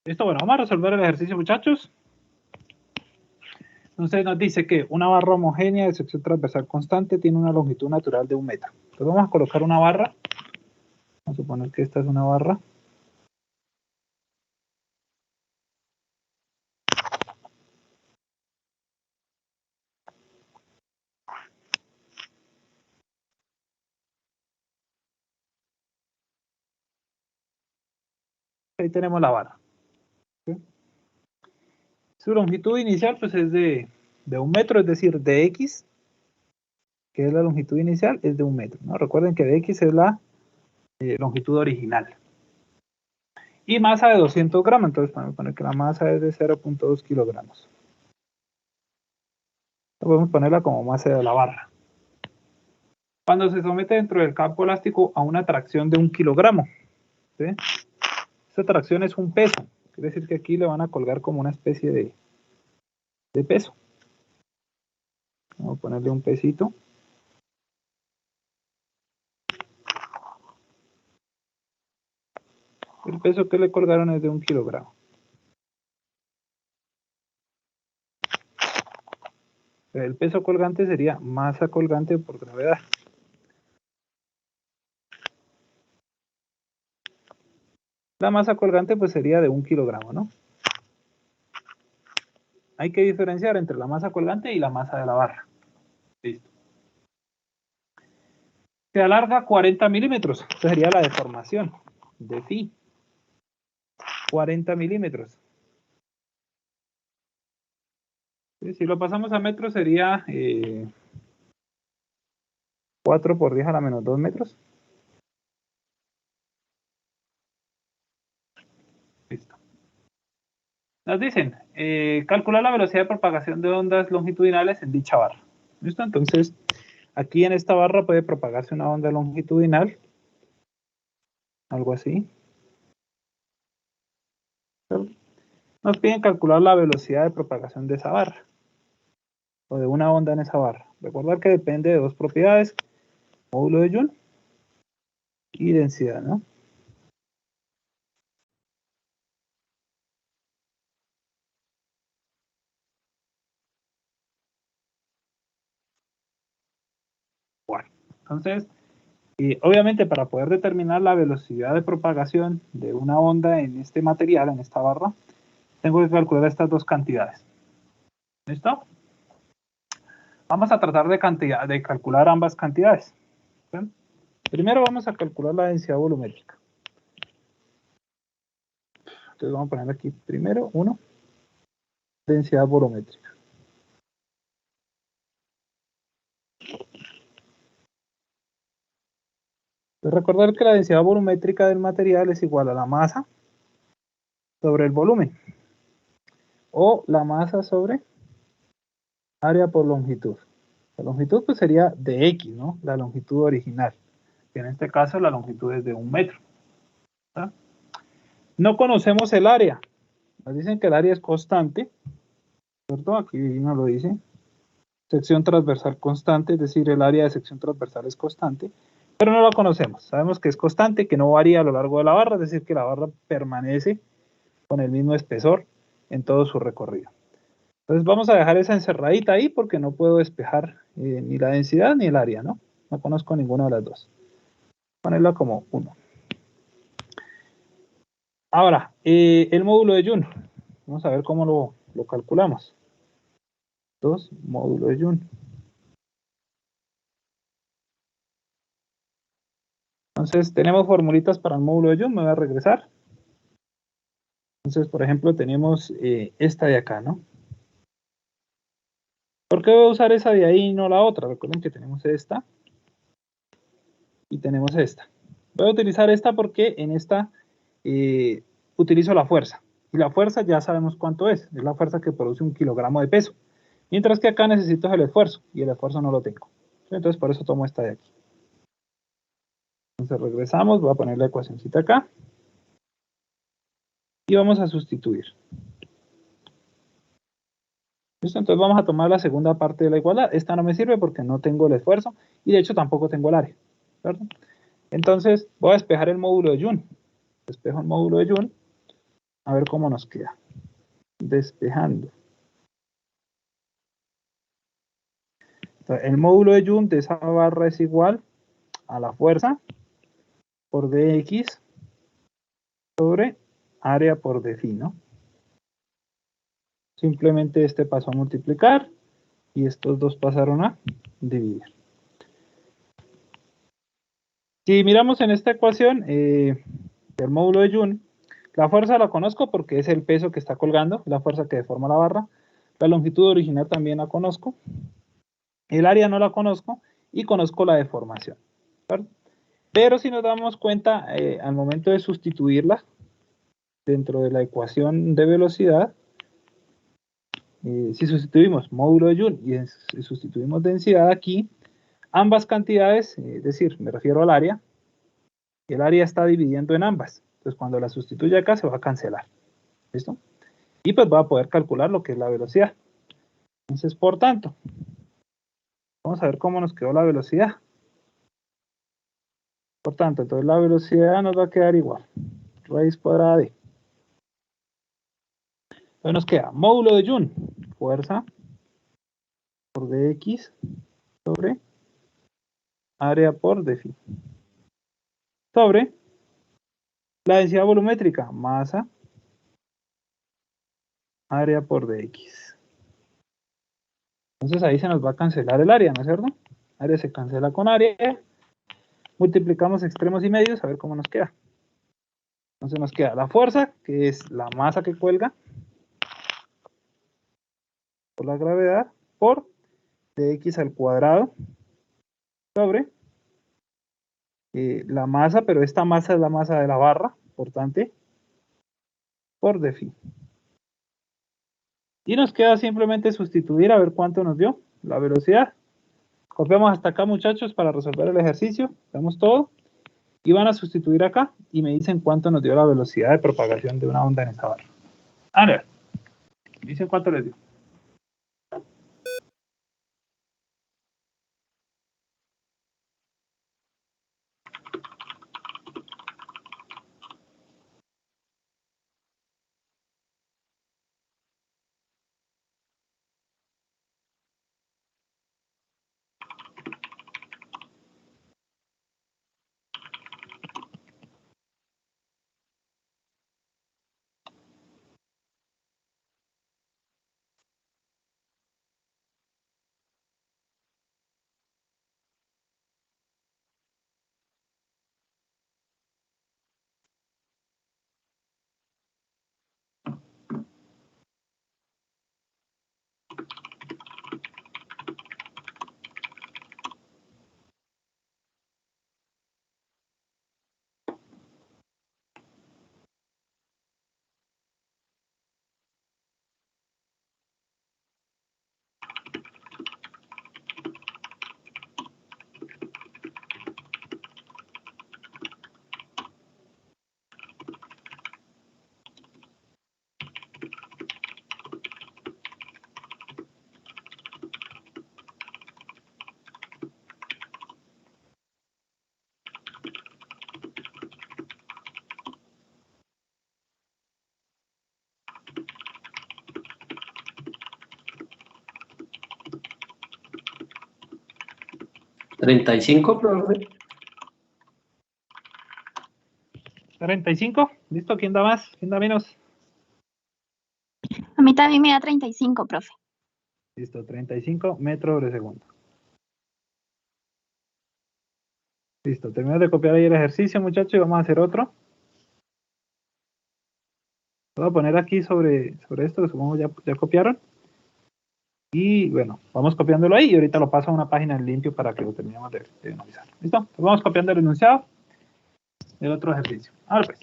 Listo, bueno, vamos a resolver el ejercicio, muchachos. Entonces nos dice que una barra homogénea de sección transversal constante tiene una longitud natural de 1 metro. Entonces vamos a colocar una barra. Vamos a suponer que esta es una barra. Ahí tenemos la barra. ¿Sí? Su longitud inicial pues es de 1 metro, es decir, de X, que es la longitud inicial, es de 1 metro, ¿no? Recuerden que de X es la longitud original. Y masa de 200 gramos, entonces podemos poner que la masa es de 0.2 kilogramos. Podemos ponerla como masa de la barra. Cuando se somete dentro del campo elástico a una tracción de 1 kilogramo, ¿sí? Esta tracción es un peso, quiere decir que aquí le van a colgar como una especie de peso. Vamos a ponerle un pesito. El peso que le colgaron es de 1 kilogramo. El peso colgante sería masa colgante por gravedad. La masa colgante pues sería de 1 kilogramo, ¿no? Hay que diferenciar entre la masa colgante y la masa de la barra. Listo. Se alarga 40 milímetros. Esta sería la deformación de phi. 40 milímetros. Si lo pasamos a metros sería 4 por 10 a la menos 2 metros. Listo. Nos dicen, calcular la velocidad de propagación de ondas longitudinales en dicha barra. ¿Listo? Entonces, aquí en esta barra puede propagarse una onda longitudinal. Algo así. Nos piden calcular la velocidad de propagación de esa barra. O de una onda en esa barra. Recordar que depende de dos propiedades. Módulo de Joule y densidad, ¿no? Bueno, entonces, obviamente para poder determinar la velocidad de propagación de una onda en este material, en esta barra, tengo que calcular estas dos cantidades. ¿Listo? Vamos a tratar de calcular ambas cantidades. ¿Sí? Primero vamos a calcular la densidad volumétrica. Entonces vamos a poner aquí primero 1, densidad volumétrica. Recordar que la densidad volumétrica del material es igual a la masa sobre el volumen, o la masa sobre área por longitud. La longitud pues sería de X, ¿no? La longitud original, que en este caso la longitud es de 1 metro. ¿Tá? No conocemos el área. Nos dicen que el área es constante, ¿cierto? Aquí nos lo dice. Sección transversal constante, es decir, el área de sección transversal es constante, pero no lo conocemos. Sabemos que es constante, que no varía a lo largo de la barra, es decir, que la barra permanece con el mismo espesor en todo su recorrido. Entonces vamos a dejar esa encerradita ahí porque no puedo despejar ni la densidad ni el área, ¿no? No conozco ninguna de las dos. Ponerla como 1. Ahora, el módulo de Joule. Vamos a ver cómo lo calculamos. 2, módulo de Joule. Entonces, tenemos formulitas para el módulo de Joule. Me voy a regresar. Entonces, por ejemplo, tenemos esta de acá, ¿no? ¿Por qué voy a usar esa de ahí y no la otra? Recuerden que tenemos esta y tenemos esta. Voy a utilizar esta porque en esta utilizo la fuerza. Y la fuerza ya sabemos cuánto es. Es la fuerza que produce 1 kilogramo de peso. Mientras que acá necesito el esfuerzo. Y el esfuerzo no lo tengo. Entonces por eso tomo esta de aquí. Entonces regresamos. Voy a poner la ecuacióncita acá. Y vamos a sustituir. ¿Listo? Entonces vamos a tomar la segunda parte de la igualdad. Esta no me sirve porque no tengo el esfuerzo. Y de hecho tampoco tengo el área. ¿Cierto? Entonces voy a despejar el módulo de Joule. Despejo el módulo de Joule. A ver cómo nos queda. Despejando. Entonces, el módulo de Joule de esa barra es igual a la fuerza por dx sobre área por dφ, ¿no? Simplemente este pasó a multiplicar y estos dos pasaron a dividir. Si miramos en esta ecuación del módulo de Joule, la fuerza la conozco porque es el peso que está colgando, la fuerza que deforma la barra. La longitud original también la conozco. El área no la conozco y conozco la deformación, ¿verdad? Pero si nos damos cuenta, al momento de sustituirla dentro de la ecuación de velocidad, si sustituimos módulo de Joule y si sustituimos densidad aquí, ambas cantidades, es decir, me refiero al área, el área está dividiendo en ambas. Entonces, cuando la sustituya acá, se va a cancelar. ¿Listo? Y pues va a poder calcular lo que es la velocidad. Entonces, por tanto, vamos a ver cómo nos quedó la velocidad. Por tanto, entonces la velocidad nos va a quedar igual. Raíz cuadrada de. Entonces nos queda módulo de Joule, fuerza por dx sobre área por dφ. Sobre la densidad volumétrica, masa, área por dx. Entonces ahí se nos va a cancelar el área, ¿no es cierto? Área se cancela con área. Multiplicamos extremos y medios a ver cómo nos queda. Entonces nos queda la fuerza, que es la masa que cuelga por la gravedad, por dx al cuadrado sobre la masa, pero esta masa es la masa de la barra, importante, por dφ. Y nos queda simplemente sustituir a ver cuánto nos dio la velocidad. Copiamos hasta acá, muchachos, para resolver el ejercicio. Vemos todo. Y van a sustituir acá y me dicen cuánto nos dio la velocidad de propagación de una onda en esa barra. A ver, dicen cuánto les dio. ¿35, profe? 35. ¿Listo? ¿Quién da más? ¿Quién da menos? A mí también me da 35, profe. Listo, 35 metros sobre segundo. Listo, terminamos de copiar ahí el ejercicio, muchachos, y vamos a hacer otro. Lo voy a poner aquí sobre esto, que supongo ya copiaron. Y bueno, vamos copiándolo ahí y ahorita lo paso a una página en limpio para que lo terminemos de analizar. ¿Listo? Pues vamos copiando el enunciado del otro ejercicio. Ahora pues.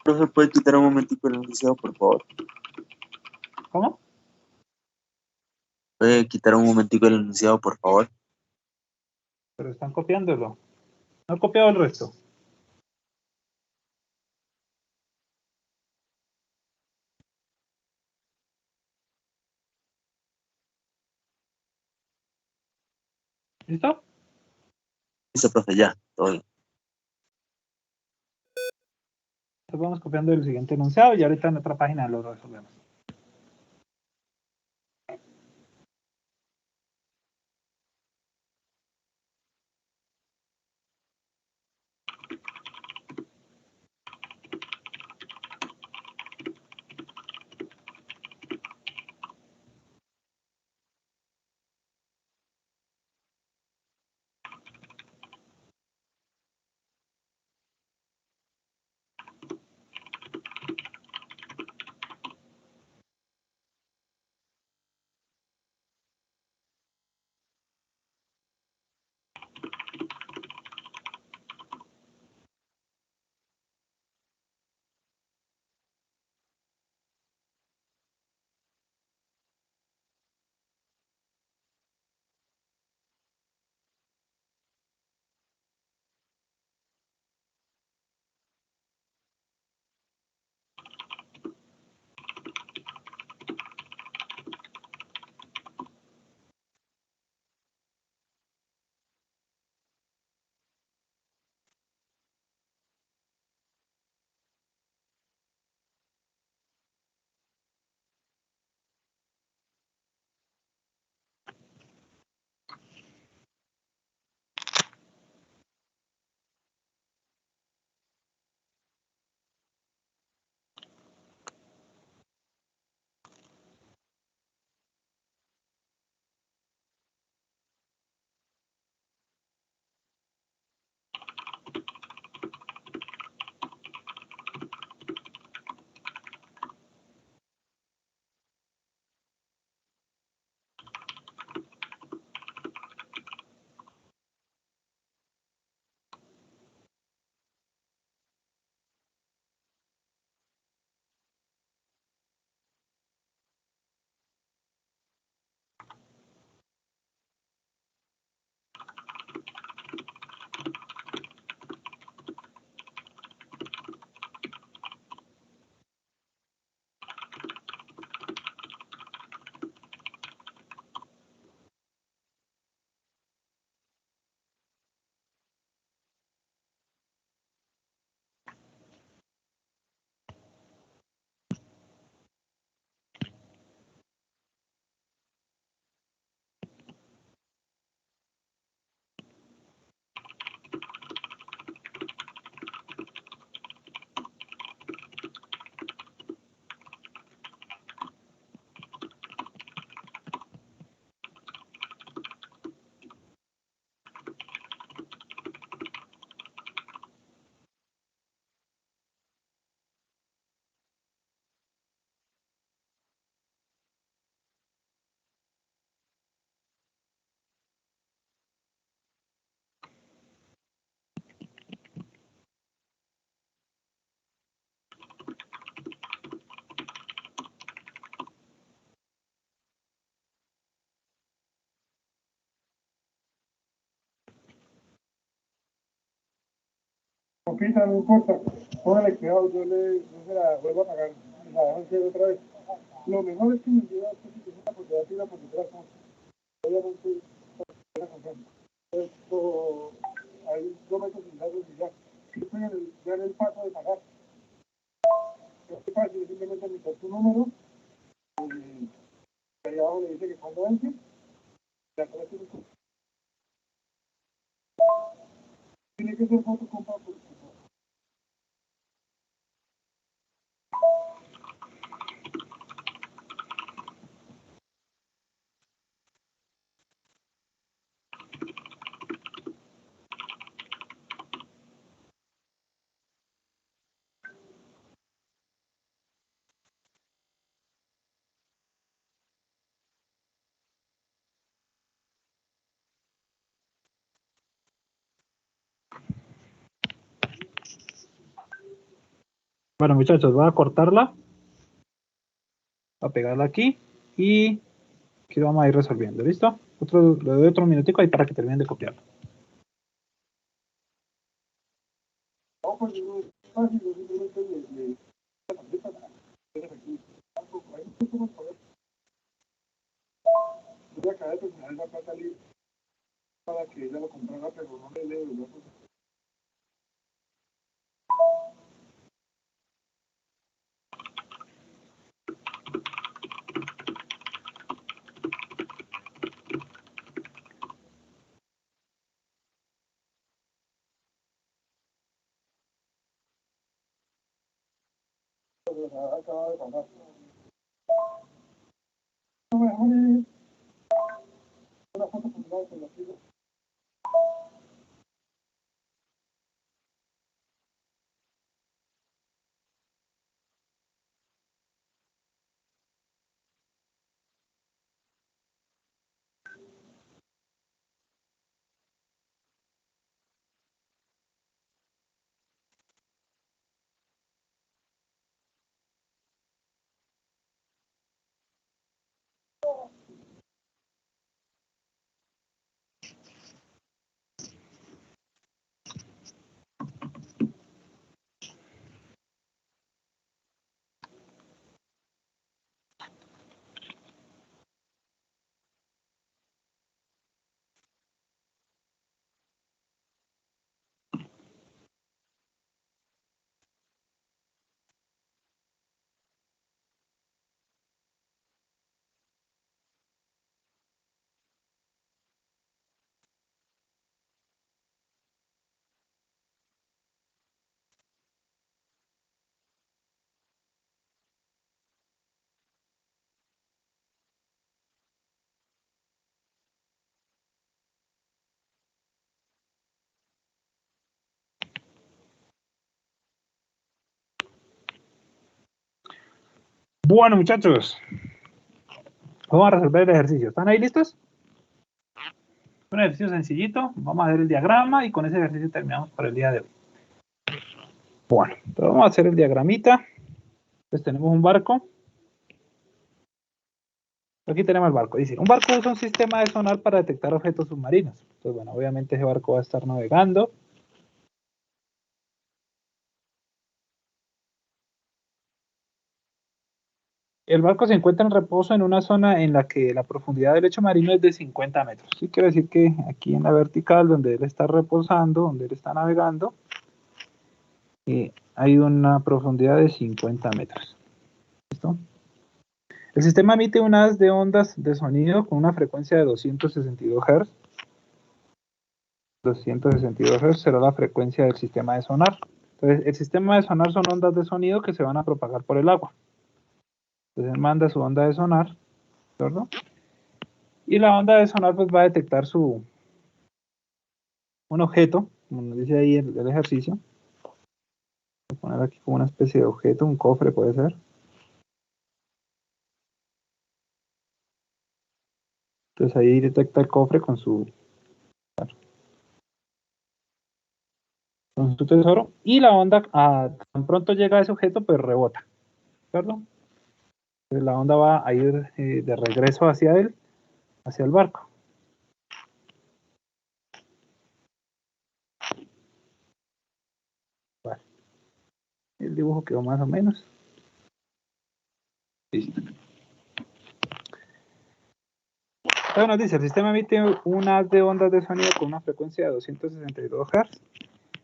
Profe, ¿puede quitar un momentico el enunciado, por favor? ¿Cómo? ¿Puede quitar un momentico el enunciado, por favor? Pero están copiándolo. No he copiado el resto. ¿Listo? Listo, profe, ya, todo bien. Entonces vamos copiando el siguiente enunciado y ahorita en otra página lo resolvemos. Compita, no importa, póngale cuidado, yo se la vuelvo a pagar, la dejo en cero otra vez. Lo mejor es que me envíe a usted si tiene una posibilidad de ir por detrás, ¿no? Obviamente, la confianza. Esto, hay 2 metros sin datos y ya. Yo estoy ya en el paso de pagar. Es fácil, simplemente meter tu número, y ahí abajo le dice que cuando vence, la cosa tiene que ser foto con papo. Bueno, muchachos, voy a cortarla, voy a pegarla aquí y aquí lo vamos a ir resolviendo, ¿listo? Le doy otro minutico ahí para que terminen de copiarlo. No, pues no es fácil, yo simplemente le la tarjeta, ahí no tengo poder. Voy a caer de terminar la plata libre para nada que ella lo comprara, pero no le leo, ¿no? Acaba de pasar. Lo mejor es una foto con los hijos. Bueno, muchachos, vamos a resolver el ejercicio. ¿Están ahí listos? Un ejercicio sencillito. Vamos a hacer el diagrama y con ese ejercicio terminamos por el día de hoy. Bueno, entonces vamos a hacer el diagramita. Pues tenemos un barco. Aquí tenemos el barco. Dice, un barco usa un sistema de sonar para detectar objetos submarinos. Entonces, bueno, obviamente ese barco va a estar navegando. El barco se encuentra en reposo en una zona en la que la profundidad del lecho marino es de 50 metros. Sí, quiere decir que aquí en la vertical, donde él está reposando, donde él está navegando, hay una profundidad de 50 metros. ¿Listo? El sistema emite un haz de ondas de sonido con una frecuencia de 262 Hz. 262 Hz será la frecuencia del sistema de sonar. Entonces, el sistema de sonar son ondas de sonido que se van a propagar por el agua. Entonces, él manda su onda de sonar, ¿cierto? Y la onda de sonar pues va a detectar un objeto, como nos dice ahí el ejercicio. Voy a poner aquí como una especie de objeto, un cofre puede ser. Entonces ahí detecta el cofre con su tesoro. Y la onda, tan pronto llega a ese objeto, pues rebota, ¿cierto? Entonces la onda va a ir de regreso hacia él, hacia el barco. Vale. El dibujo quedó más o menos. Listo. Entonces nos dice, el sistema emite un haz de ondas de sonido con una frecuencia de 262 Hz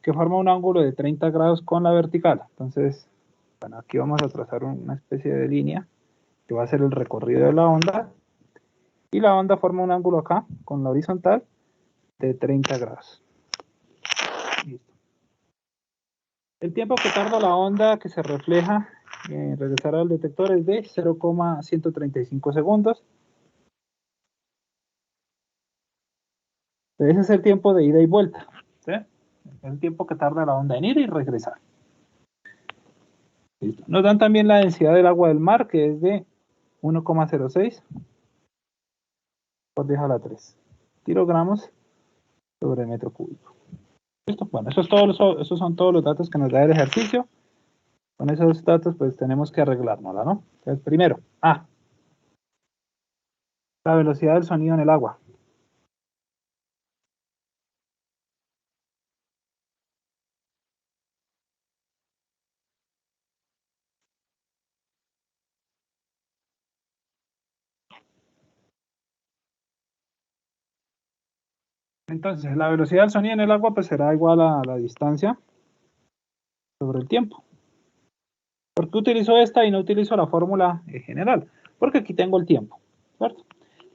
que forma un ángulo de 30 grados con la vertical. Entonces, bueno, aquí vamos a trazar una especie de línea que va a ser el recorrido de la onda. Y la onda forma un ángulo acá con la horizontal de 30 grados. Listo. El tiempo que tarda la onda que se refleja en regresar al detector es de 0,135 segundos. Ese es el tiempo de ida y vuelta. ¿Sí? El tiempo que tarda la onda en ir y regresar. Listo. Nos dan también la densidad del agua del mar, que es de 1,06 por 10 a la 3 kilogramos sobre metro cúbico. Listo. Bueno, esos son todos los datos que nos da el ejercicio. Con esos datos, pues tenemos que arreglárnosla, ¿no? Entonces, primero, la velocidad del sonido en el agua. Entonces, la velocidad del sonido en el agua pues será igual a la distancia sobre el tiempo. ¿Por qué utilizo esta y no utilizo la fórmula general? Porque aquí tengo el tiempo, ¿cierto?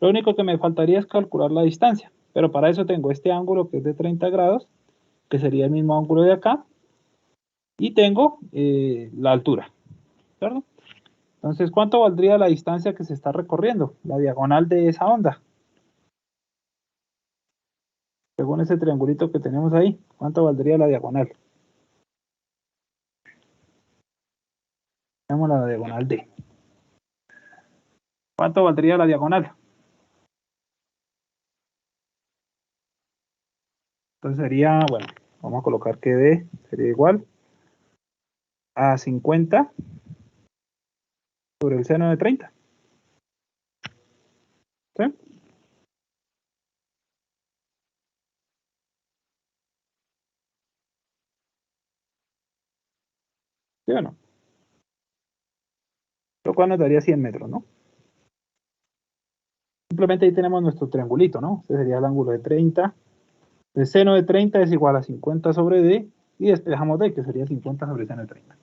Lo único que me faltaría es calcular la distancia, pero para eso tengo este ángulo que es de 30 grados, que sería el mismo ángulo de acá, y tengo la altura, ¿cierto? Entonces, ¿cuánto valdría la distancia que se está recorriendo? La diagonal de esa onda. Según ese triangulito que tenemos ahí, ¿cuánto valdría la diagonal? Tenemos la diagonal D. ¿Cuánto valdría la diagonal? Entonces sería, bueno, vamos a colocar que D sería igual a 50 sobre el seno de 30. ¿Sí? ¿Sí o no? Lo cual nos daría 100 metros, ¿no? Simplemente ahí tenemos nuestro triangulito, ¿no? Este sería el ángulo de 30. El seno de 30 es igual a 50 sobre D y despejamos D, que sería 50 sobre seno de 30.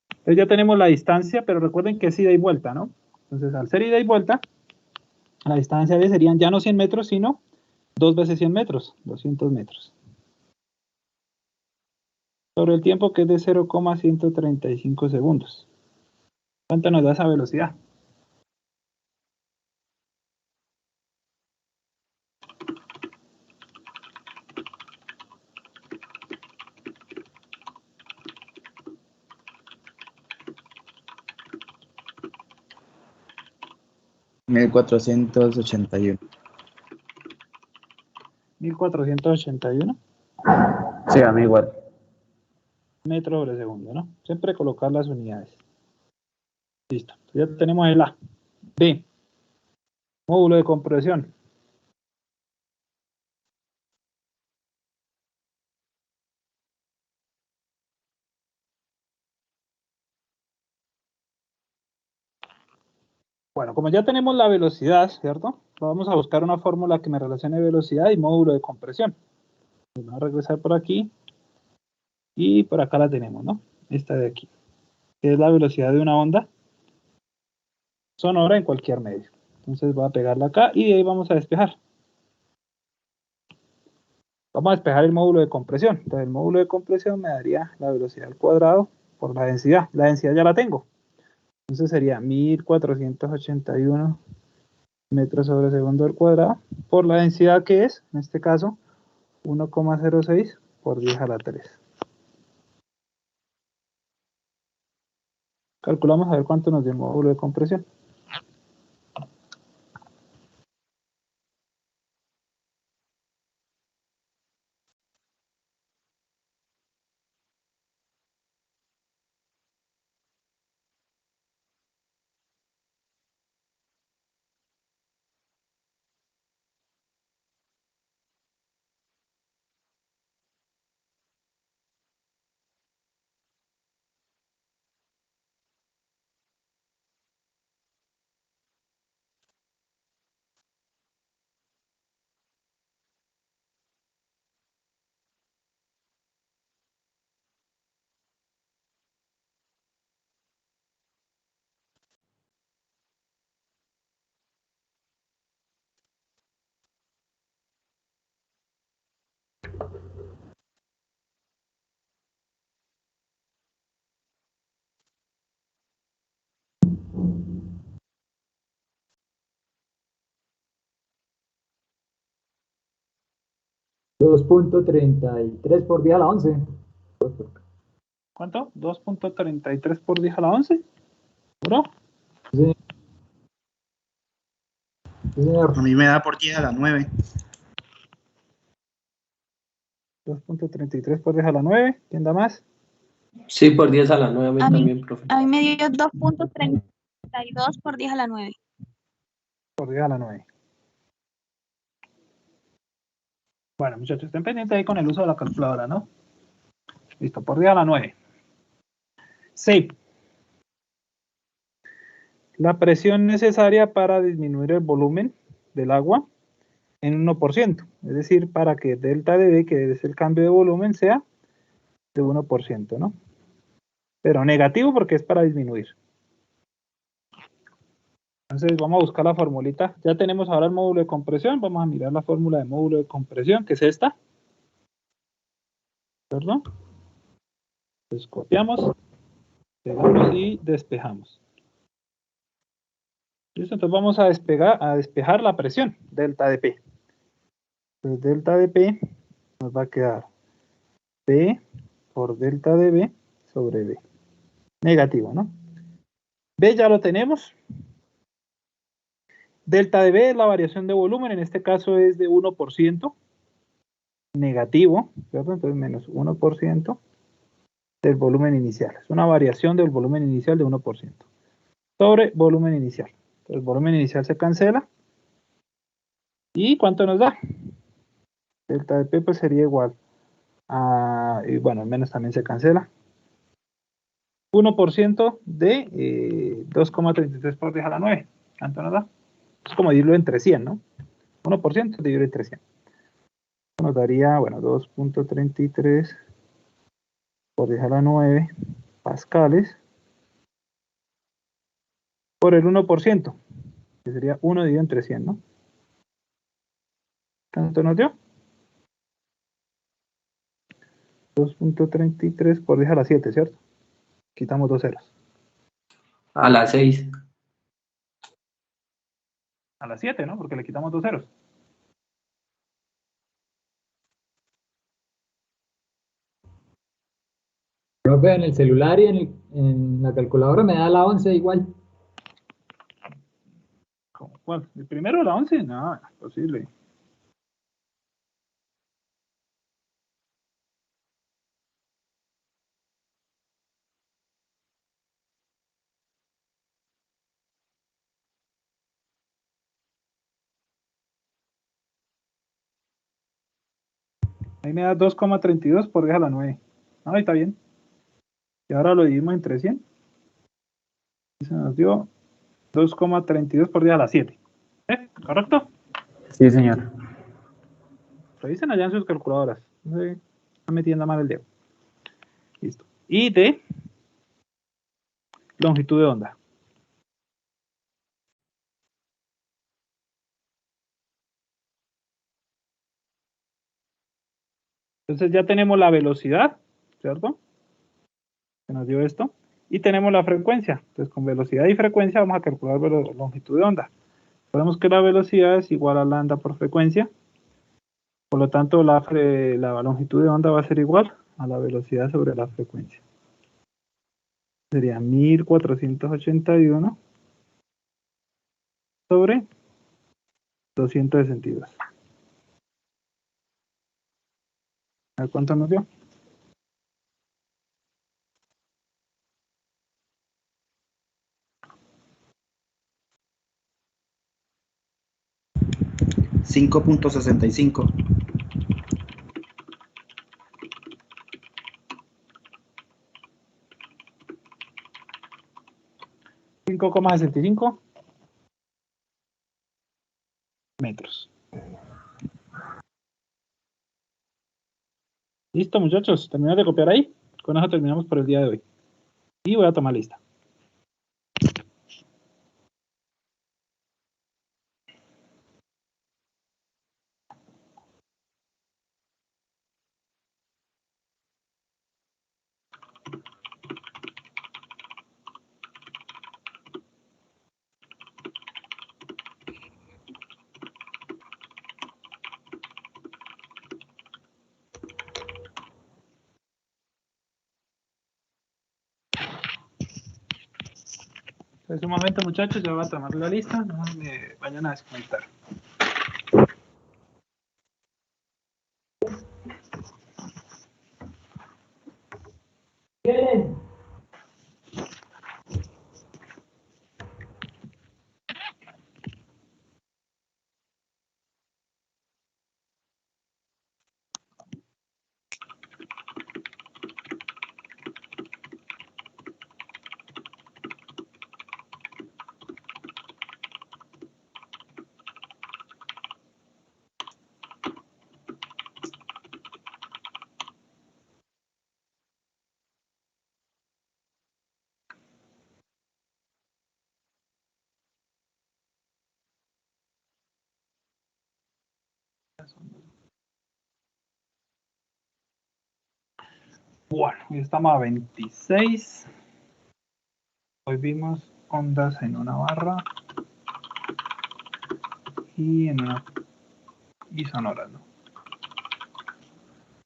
Entonces ya tenemos la distancia, pero recuerden que es ida y vuelta, ¿no? Entonces al ser ida y vuelta, la distancia D serían ya no 100 metros, sino 2 veces 100 metros, 200 metros. Sobre el tiempo que es de 0,135 segundos. ¿Cuánto nos da esa velocidad? $1,481. 1481 Sí, a mí igual. metros sobre segundo, ¿no? Siempre colocar las unidades. Listo. Ya tenemos el A. B. Módulo de compresión. Bueno, como ya tenemos la velocidad, ¿cierto? Vamos a buscar una fórmula que me relacione velocidad y módulo de compresión. Vamos a regresar por aquí. Y por acá la tenemos, ¿no? Esta de aquí. Que es la velocidad de una onda sonora en cualquier medio. Entonces voy a pegarla acá y de ahí vamos a despejar. Vamos a despejar el módulo de compresión. Entonces el módulo de compresión me daría la velocidad al cuadrado por la densidad. La densidad ya la tengo. Entonces sería 1481 metros sobre segundo al cuadrado por la densidad que es, en este caso, 1,06 por 10 a la 3. Calculamos a ver cuánto nos dio el módulo de compresión. $2.33 por 10 a la 11. ¿Cuánto? 2,33 por 10 a la 11. ¿Bro? Sí, sí, señor. A mí me da por 10 a la 9. 2,33 por 10 a la 9. ¿Quién da más? Sí, por 10 a la 9 a mí A mí, también, profe. a mí me dio 2.32 por 10 a la 9. Por 10 a la 9. Bueno, muchachos, estén pendientes ahí con el uso de la calculadora, ¿no? Listo, por 10 a la 9. Sí. La presión necesaria para disminuir el volumen del agua en 1%. Es decir, para que delta de B, que es el cambio de volumen, sea de 1%, ¿no? Pero negativo porque es para disminuir. Entonces vamos a buscar la formulita. Ya tenemos ahora el módulo de compresión. Vamos a mirar la fórmula de módulo de compresión, que es esta. ¿Cierto? Entonces copiamos, pegamos y despejamos. ¿Listo? Entonces vamos a despejar la presión, delta de P. Entonces delta de P nos va a quedar P por delta de B sobre B. Negativo, ¿no? B ya lo tenemos. Delta de B es la variación de volumen, en este caso es de 1%, negativo, ¿cierto? Entonces menos 1% del volumen inicial. Es una variación del volumen inicial de 1% sobre volumen inicial. Entonces el volumen inicial se cancela. ¿Y cuánto nos da? Delta de P pues sería igual a, y bueno, el menos también se cancela. 1% de 2,33 por 10 a la 9. ¿Cuánto nos da? Es como dividirlo entre 100, ¿no? 1% dividido entre 100. Nos daría, bueno, 2,33 por 10 a la 9 pascales por el 1%, que sería 1 dividido entre 100, ¿no? ¿Cuánto nos dio? 2,33 por 10 a la 7, ¿cierto? Quitamos 2 ceros. A las 6. A la 7, ¿no? Porque le quitamos 2 ceros. Profe, en el celular y en la calculadora me da la 11 igual. ¿Cuál? ¿El primero o la 11? No, imposible. Ahí me da 2,32 por 10 a la 9. Ah, ahí está bien. Y ahora lo dividimos entre 100. Y se nos dio 2,32 por 10 a la 7. ¿Correcto? Sí, señor. Revisen allá en sus calculadoras. No sé, están metiendo mal el dedo. Listo. Y de longitud de onda. Entonces ya tenemos la velocidad, ¿cierto? Que nos dio esto. Y tenemos la frecuencia. Entonces con velocidad y frecuencia vamos a calcular la longitud de onda. Sabemos que la velocidad es igual a lambda por frecuencia. Por lo tanto, la longitud de onda va a ser igual a la velocidad sobre la frecuencia. Sería 1481 sobre 262. ¿A cuánto nos dio? $5.65. 5,65 metros. Listo, muchachos. ¿Terminamos de copiar ahí? Con eso terminamos por el día de hoy. Y voy a tomar lista. Entonces, un momento, muchachos, ya voy a tomar la lista. No me vayan a desconectar. Bueno, ya estamos a 26. Hoy vimos ondas en una barra y sonoras, ¿no?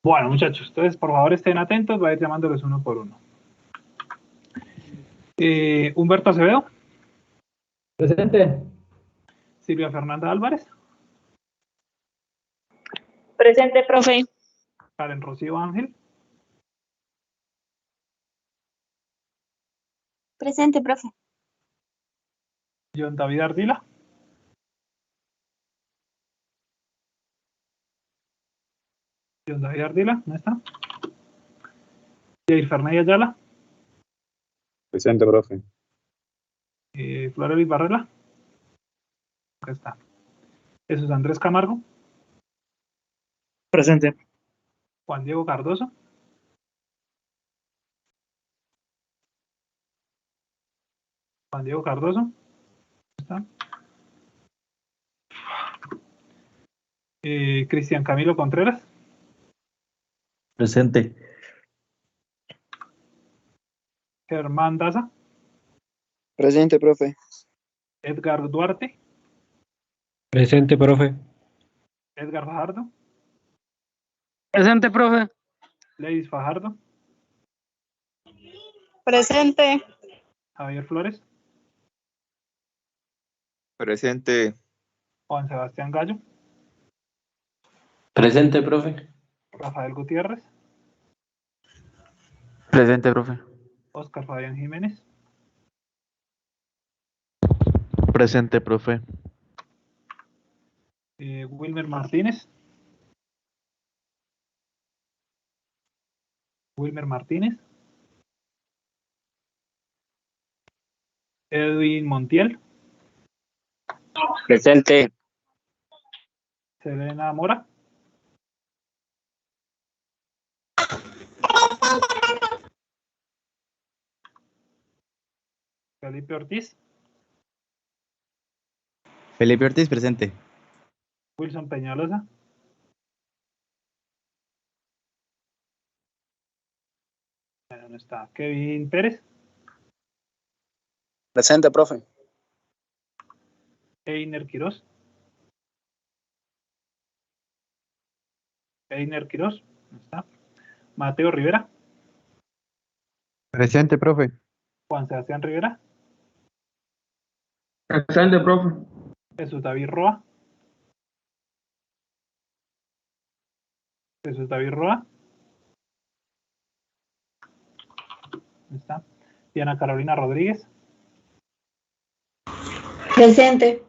Bueno, muchachos, entonces por favor estén atentos, voy a ir llamándolos uno por uno. Humberto Acevedo. Presente. Silvia Fernanda Álvarez. Presente, profe. Karen Rocío Ángel. Presente, profe. John David Ardila. John David Ardila, ¿no está? Jair Ferney Ayala. Presente, profe. Florelis Barrela. Acá está. Jesús Andrés Camargo. Presente. Juan Diego Cardoso. Juan Diego Cardoso. ¿Está? Cristian Camilo Contreras. Presente. Germán Daza. Presente, profe. Edgar Duarte. Presente, profe. Edgar Fajardo. Presente, profe. Leis Fajardo. Presente. Javier Flores. Presente. Juan Sebastián Gallo. Presente, profe. Rafael Gutiérrez. Presente, profe. Oscar Fabián Jiménez. Presente, profe. Wilmer Martínez. Wilmer Martínez. Edwin Montiel. Presente. Selena Mora. Felipe Ortiz. Felipe Ortiz, presente. Wilson Peñalosa. ¿Dónde está? Kevin Pérez. Presente, profe. Einer Quirós. Einer Quirós. ¿Dónde está? Mateo Rivera. Presente, profe. Juan Sebastián Rivera. Presente, profe. Jesús David Roa. Jesús David Roa. ¿Dónde está? Diana Carolina Rodríguez. Presente.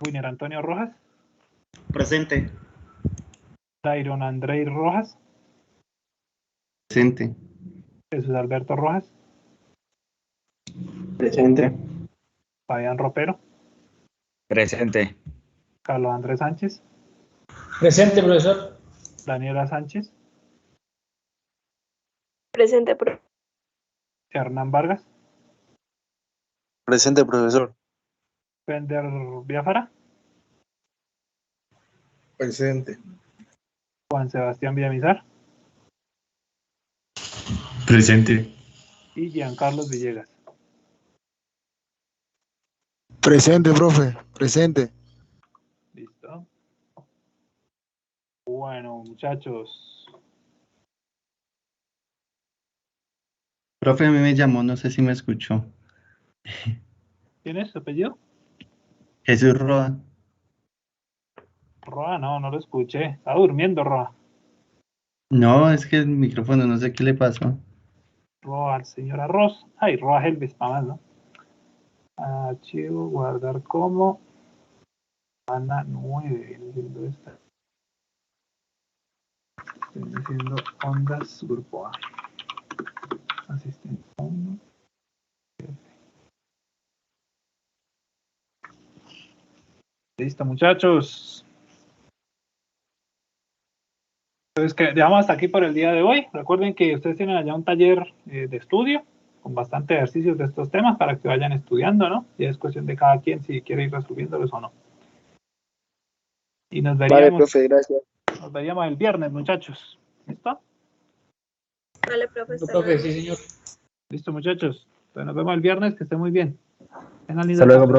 Winer Antonio Rojas. Presente. Dairon Andrei Rojas. Presente. Jesús Alberto Rojas. Presente. Fabián Ropero. Presente. Carlos Andrés Sánchez. Presente, profesor. Daniela Sánchez. Presente, profe. Hernán Vargas. Presente, profesor. Fender Biafara. Presente. Juan Sebastián Villamizar. Presente. Y Giancarlos Villegas. Presente, profe. Presente. Listo. Bueno, muchachos. Profe, a mí me llamó, no sé si me escuchó. ¿Quién es su apellido? Jesús Roa. Roa, no lo escuché. Está durmiendo, Roa. No, es que el micrófono no sé qué le pasó. Roa al señor Arroz. Ay, Roa Helvis, para más, ¿no? Archivo, guardar como. Ana 9. Viendo esta. Estoy haciendo ondas grupo A. Asistente 1. Listo, muchachos. Entonces, que dejamos hasta aquí por el día de hoy. Recuerden que ustedes tienen allá un taller de estudio con bastante ejercicios de estos temas para que vayan estudiando, ¿no? Y es cuestión de cada quien si quiere ir resolviéndolos o no. Y nos Vale, veríamos, profe, gracias. nos veríamos el viernes, muchachos. ¿Listo? Vale, profe. No, profe, sí, señor. Listo, muchachos. Entonces nos vemos el viernes, que esté muy bien. Tengan linda Hasta luego, tarde. profe.